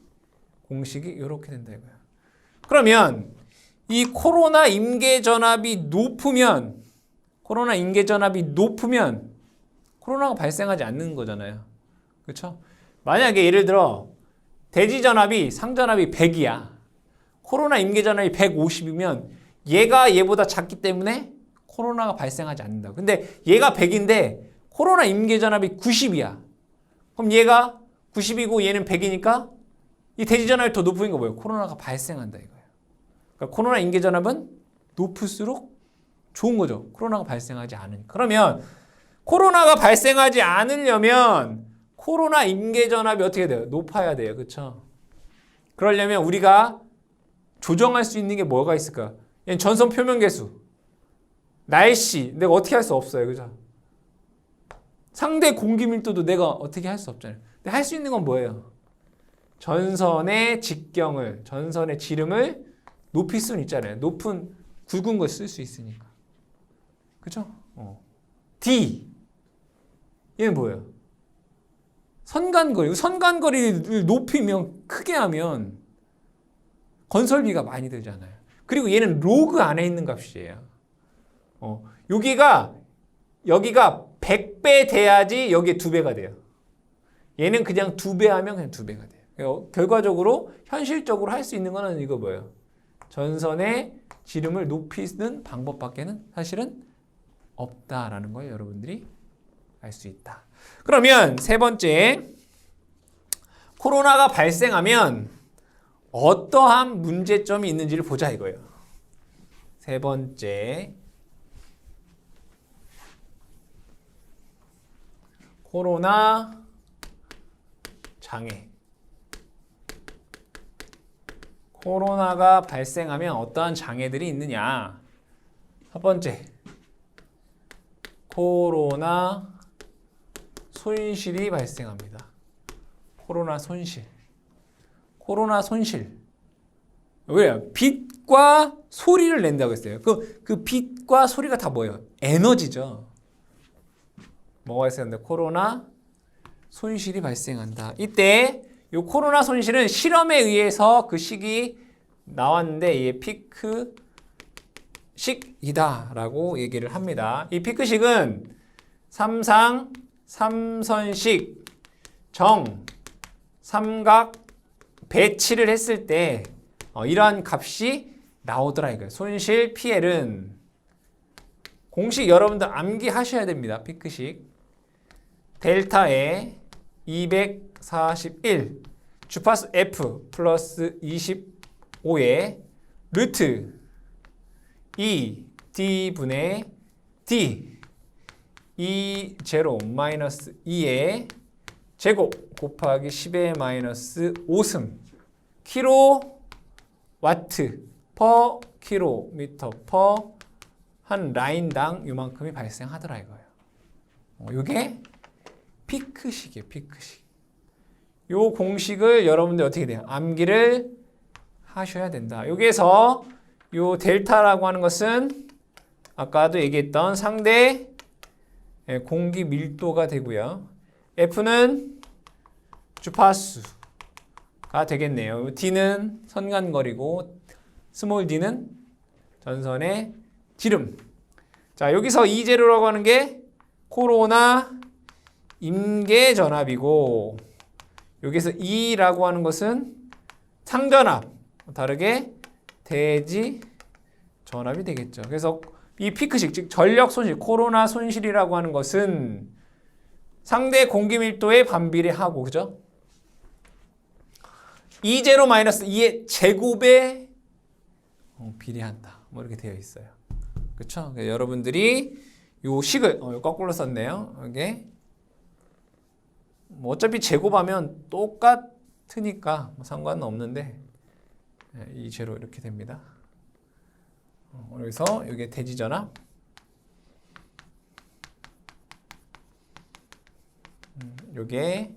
공식이 이렇게 된다 이거야. 그러면 이 코로나 임계 전압이 높으면 코로나가 발생하지 않는 거잖아요. 그렇죠? 만약에 예를 들어 대지 전압이 상전압이 100이야. 코로나 임계 전압이 150이면 얘가 얘보다 작기 때문에 코로나가 발생하지 않는다. 근데 얘가 100인데 코로나 임계 전압이 90이야. 그럼 얘가 90이고 얘는 100이니까 이 대지 전압이 더 높은 거 뭐예요? 코로나가 발생한다 이거예요. 그러니까 코로나 임계 전압은 높을수록 좋은 거죠. 코로나가 발생하지 않으니까. 그러면 코로나가 발생하지 않으려면 코로나 임계 전압이 어떻게 돼요? 높아야 돼요. 그렇죠? 그러려면 우리가 조정할 수 있는 게 뭐가 있을까? 전선 표면 계수, 날씨, 내가 어떻게 할 수 없어요. 그죠? 상대 공기 밀도도 내가 어떻게 할 수 없잖아요. 근데 할 수 있는 건 뭐예요? 전선의 직경을, 전선의 지름을 높일 수는 있잖아요. 높은 굵은 걸 쓸 수 있으니까. 그죠? D. 얘는 뭐예요? 선간거리. 선간거리를 높이면, 크게 하면 건설비가 많이 들잖아요. 그리고 얘는 로그 안에 있는 값이에요. 여기가 100배 돼야지 여기에 2배가 돼요. 얘는 그냥 2배 하면 그냥 2배가 돼요. 결과적으로 현실적으로 할 수 있는 거는 이거 뭐예요? 전선의 지름을 높이는 방법밖에는 사실은 없다라는 걸 여러분들이 알 수 있다. 그러면 세 번째, 코로나가 발생하면 어떠한 문제점이 있는지를 보자 이거예요. 세 번째, 코로나 장애. 코로나가 발생하면 어떠한 장애들이 있느냐? 첫 번째, 코로나 손실이 발생합니다. 코로나 손실. 코로나 손실. 왜요? 빛과 소리를 낸다고 했어요. 그 빛과 소리가 다 뭐예요? 에너지죠. 뭐가 있었는데 코로나 손실이 발생한다. 이때 이 코로나 손실은 실험에 의해서 그 식이 나왔는데 이게 피크식이다라고 얘기를 합니다. 이 피크식은 삼상 삼선식 정 삼각 배치를 했을 때 이러한 값이 나오더라 이거예요. 손실 PL은 공식 여러분들 암기하셔야 됩니다. 피크식 델타에 241 주파수 F 플러스 25에 루트 2 D분의 D 2제로 마이너스 2의 제곱 곱하기 10의 마이너스 5승 킬로와트 퍼 킬로미터 퍼 한 라인당 요만큼이 발생하더라 이거예요. 이게 피크식이에요. 피크식. 요 공식을 여러분들 어떻게 돼요? 암기를 하셔야 된다. 여기에서 요 델타라고 하는 것은 아까도 얘기했던 상대 공기 밀도가 되고요. F는 주파수가 되겠네요. D는 선간거리고 스몰 d는 전선의 지름. 자, 여기서 2제로라고 하는 게 코로나 임계 전압이고 여기서 2라고 하는 것은 상전압, 다르게 대지 전압이 되겠죠. 그래서 이 피크식, 즉 전력 손실, 코로나 손실이라고 하는 것은 상대 공기 밀도에 반비례하고, 그죠? 2제로 마이너스 2의 제곱에 비례한다. 뭐 이렇게 되어 있어요. 그렇죠? 여러분들이 요 식을 거꾸로 썼네요. 이게 뭐 어차피 제곱하면 똑같으니까 뭐 상관은 없는데 이 제로 이렇게 됩니다. 그래서 이게 대지전압, 이게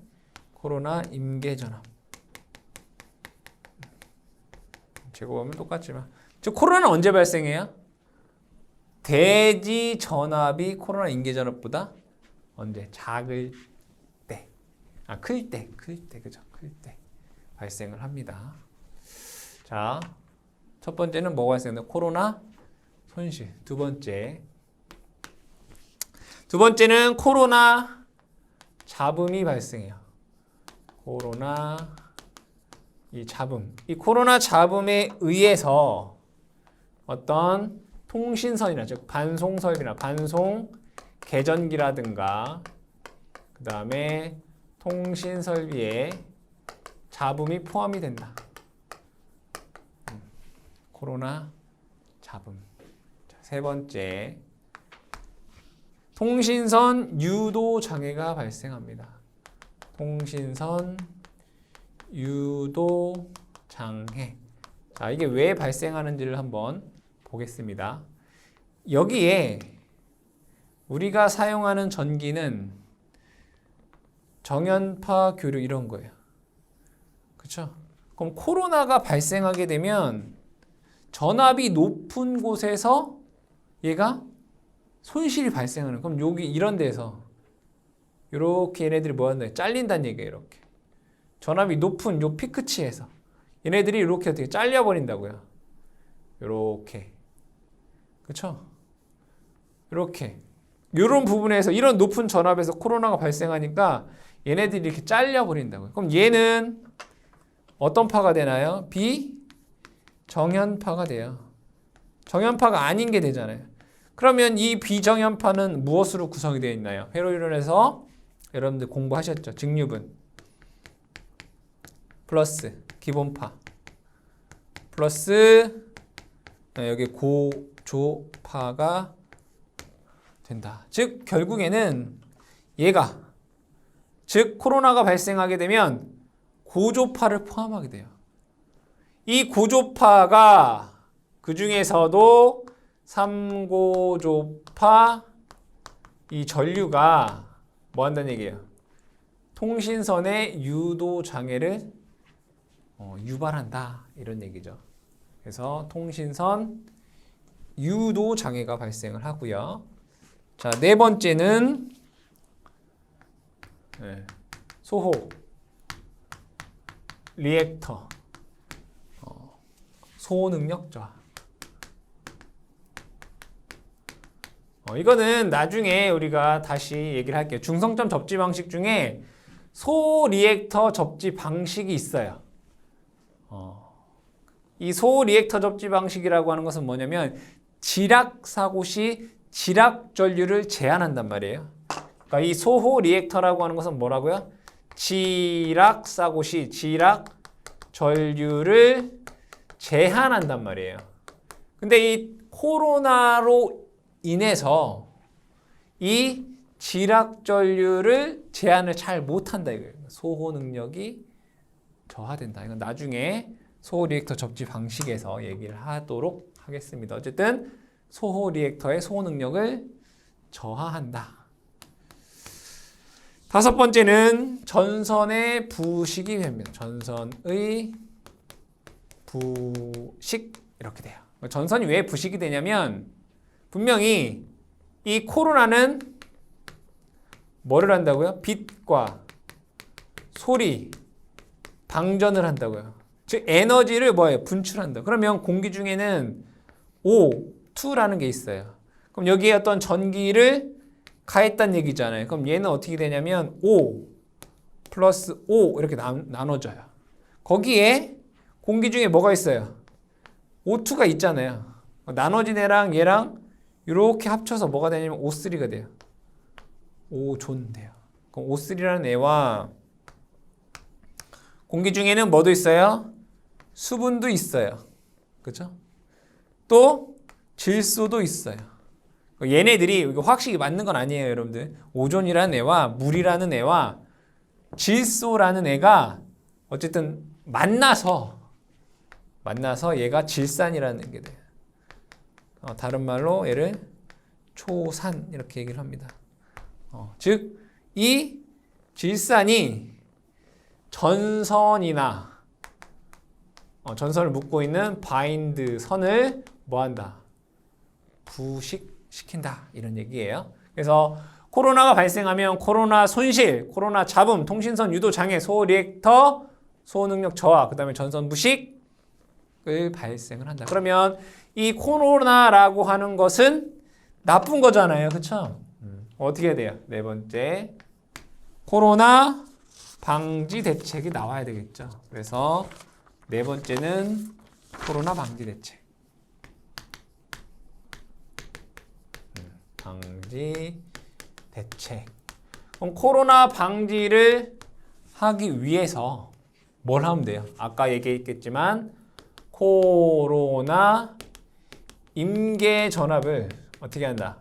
코로나 임계전압. 제곱하면 똑같지만, 즉 코로나는 언제 발생해요? 대지 전압이 코로나 임계 전압보다 언제? 작을 때. 클 때. 그죠? 클 때 발생을 합니다. 자, 첫 번째는 뭐가 발생해요? 코로나 손실. 두 번째는 코로나 잡음이 발생해요. 코로나 이 잡음. 이 코로나 잡음에 의해서 어떤 통신선이나 즉 반송설비나 반송 계전기라든가 그 다음에 통신설비에 잡음이 포함이 된다. 코로나 잡음. 자, 세 번째 통신선 유도 장애가 발생합니다. 통신선 유도 장애. 자, 이게 왜 발생하는지를 한번 보겠습니다. 여기에 우리가 사용하는 전기는 정연파 교류 이런 거예요. 그렇죠? 그럼 코로나가 발생하게 되면 전압이 높은 곳에서 얘가 손실이 발생하는. 그럼 여기 이런 데서 이렇게 얘네들이 뭐 한다? 잘린다는 얘기예요. 이렇게 전압이 높은 요 피크치에서 얘네들이 이렇게 어떻게 잘려버린다고요. 이렇게. 그렇죠? 이렇게 이런 부분에서 이런 높은 전압에서 코로나가 발생하니까 얘네들이 이렇게 잘려버린다고요. 그럼 얘는 어떤 파가 되나요? 비정연파가 돼요. 정연파가 아닌 게 되잖아요. 그러면 이 비정연파는 무엇으로 구성이 되어 있나요? 회로이론에서 여러분들 공부하셨죠? 직류분 플러스 기본파 플러스 여기 고조파가 된다. 즉 결국에는 얘가 즉 코로나가 발생하게 되면 고조파를 포함하게 돼요. 이 고조파가 그 중에서도 3고조파 이 전류가 뭐 한다는 얘기예요? 통신선의 유도 장애를 유발한다 이런 얘기죠. 그래서 통신선 유도 장애가 발생을 하고요. 자, 네 번째는 소호 리액터 소호 능력 저하. 이거는 나중에 우리가 다시 얘기를 할게요. 중성점 접지 방식 중에 소리액터 접지 방식이 있어요. 이 소리액터 접지 방식이라고 하는 것은 뭐냐면 지락 사고 시 지락 전류를 제한한단 말이에요. 그러니까 이 소호 리액터라고 하는 것은 뭐라고요? 지락 사고 시 지락 전류를 제한한단 말이에요. 근데 이 코로나로 인해서 이 지락 전류를 제한을 잘 못한다 이거예요. 소호 능력이 저하된다. 이건 나중에 소호 리액터 접지 방식에서 얘기를 하도록 하겠습니다. 어쨌든 소호 리액터의 소호 능력을 저하한다. 다섯 번째는 전선의 부식이 됩니다. 전선의 부식 이렇게 돼요. 전선이 왜 부식이 되냐면 분명히 이 코로나는 뭐를 한다고요? 빛과 소리 방전을 한다고요. 즉 에너지를 뭐예요? 분출한다. 그러면 공기 중에는 O2라는 게 있어요. 그럼 여기에 어떤 전기를 가했다는 얘기잖아요. 그럼 얘는 어떻게 되냐면 O 플러스 O 이렇게 나눠져요. 거기에 공기 중에 뭐가 있어요? O2가 있잖아요. 나눠진 애랑 얘랑 이렇게 합쳐서 뭐가 되냐면 O3가 돼요. 오존 돼요. 그럼 O3라는 애와 공기 중에는 뭐도 있어요? 수분도 있어요. 그렇죠? 또 질소도 있어요. 얘네들이 이거 확실히 맞는 건 아니에요, 여러분들. 오존이라는 애와 물이라는 애와 질소라는 애가 어쨌든 만나서 얘가 질산이라는 게 돼요. 다른 말로 얘를 초산 이렇게 얘기를 합니다. 즉 이 질산이 전선이나 전선을 묶고 있는 바인드 선을 뭐한다? 부식시킨다 이런 얘기예요. 그래서 코로나가 발생하면 코로나 손실, 코로나 잡음, 통신선 유도 장애, 소호 리액터, 소호 능력 저하, 그 다음에 전선 부식을 발생을 한다. 그러면 이 코로나라고 하는 것은 나쁜 거잖아요. 그렇죠? 어떻게 해야 돼요? 네 번째 코로나 방지 대책이 나와야 되겠죠. 그래서 네 번째는 코로나 방지 대책. 방지 대책. 그럼 코로나 방지를 하기 위해서 뭘 하면 돼요? 아까 얘기했겠지만 코로나 임계 전압을 어떻게 한다?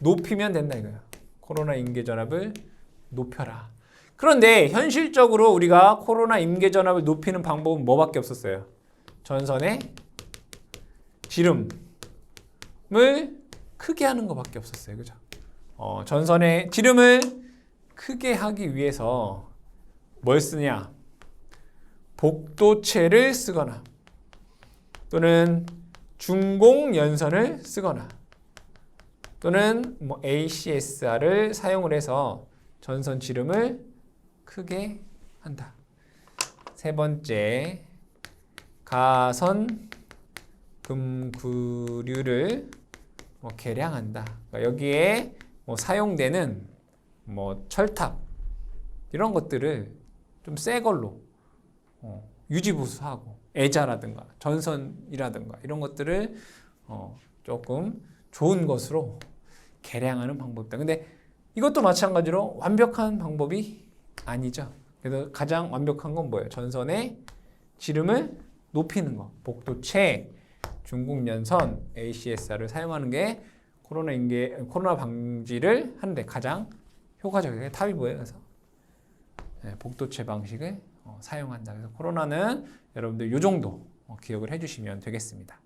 높이면 된다 이거예요. 코로나 임계 전압을 높여라. 그런데 현실적으로 우리가 코로나 임계 전압을 높이는 방법은 뭐밖에 없었어요? 전선의 지름을 크게 하는 것밖에 없었어요. 그죠? 전선의 지름을 크게 하기 위해서 뭘 쓰냐? 복도체를 쓰거나 또는 중공연선을 쓰거나 또는 뭐 ACSR을 사용을 해서 전선 지름을 크게 한다. 세 번째, 가선 금구류를 개량한다. 그러니까 여기에 사용되는 철탑 이런 것들을 좀 새 걸로 유지보수하고 애자라든가 전선이라든가 이런 것들을 조금 좋은 것으로 개량하는 방법이다. 근데 이것도 마찬가지로 완벽한 방법이 아니죠. 그래서 가장 완벽한 건 뭐예요? 전선의 지름을 높이는 거. 복도체, 중공연선, ACSR을 사용하는 게 코로나 방지를 하는데 가장 효과적이에요. 답이 뭐예요? 그래서 복도체 방식을 사용한다. 그래서 코로나는 여러분들 이 정도 기억을 해주시면 되겠습니다.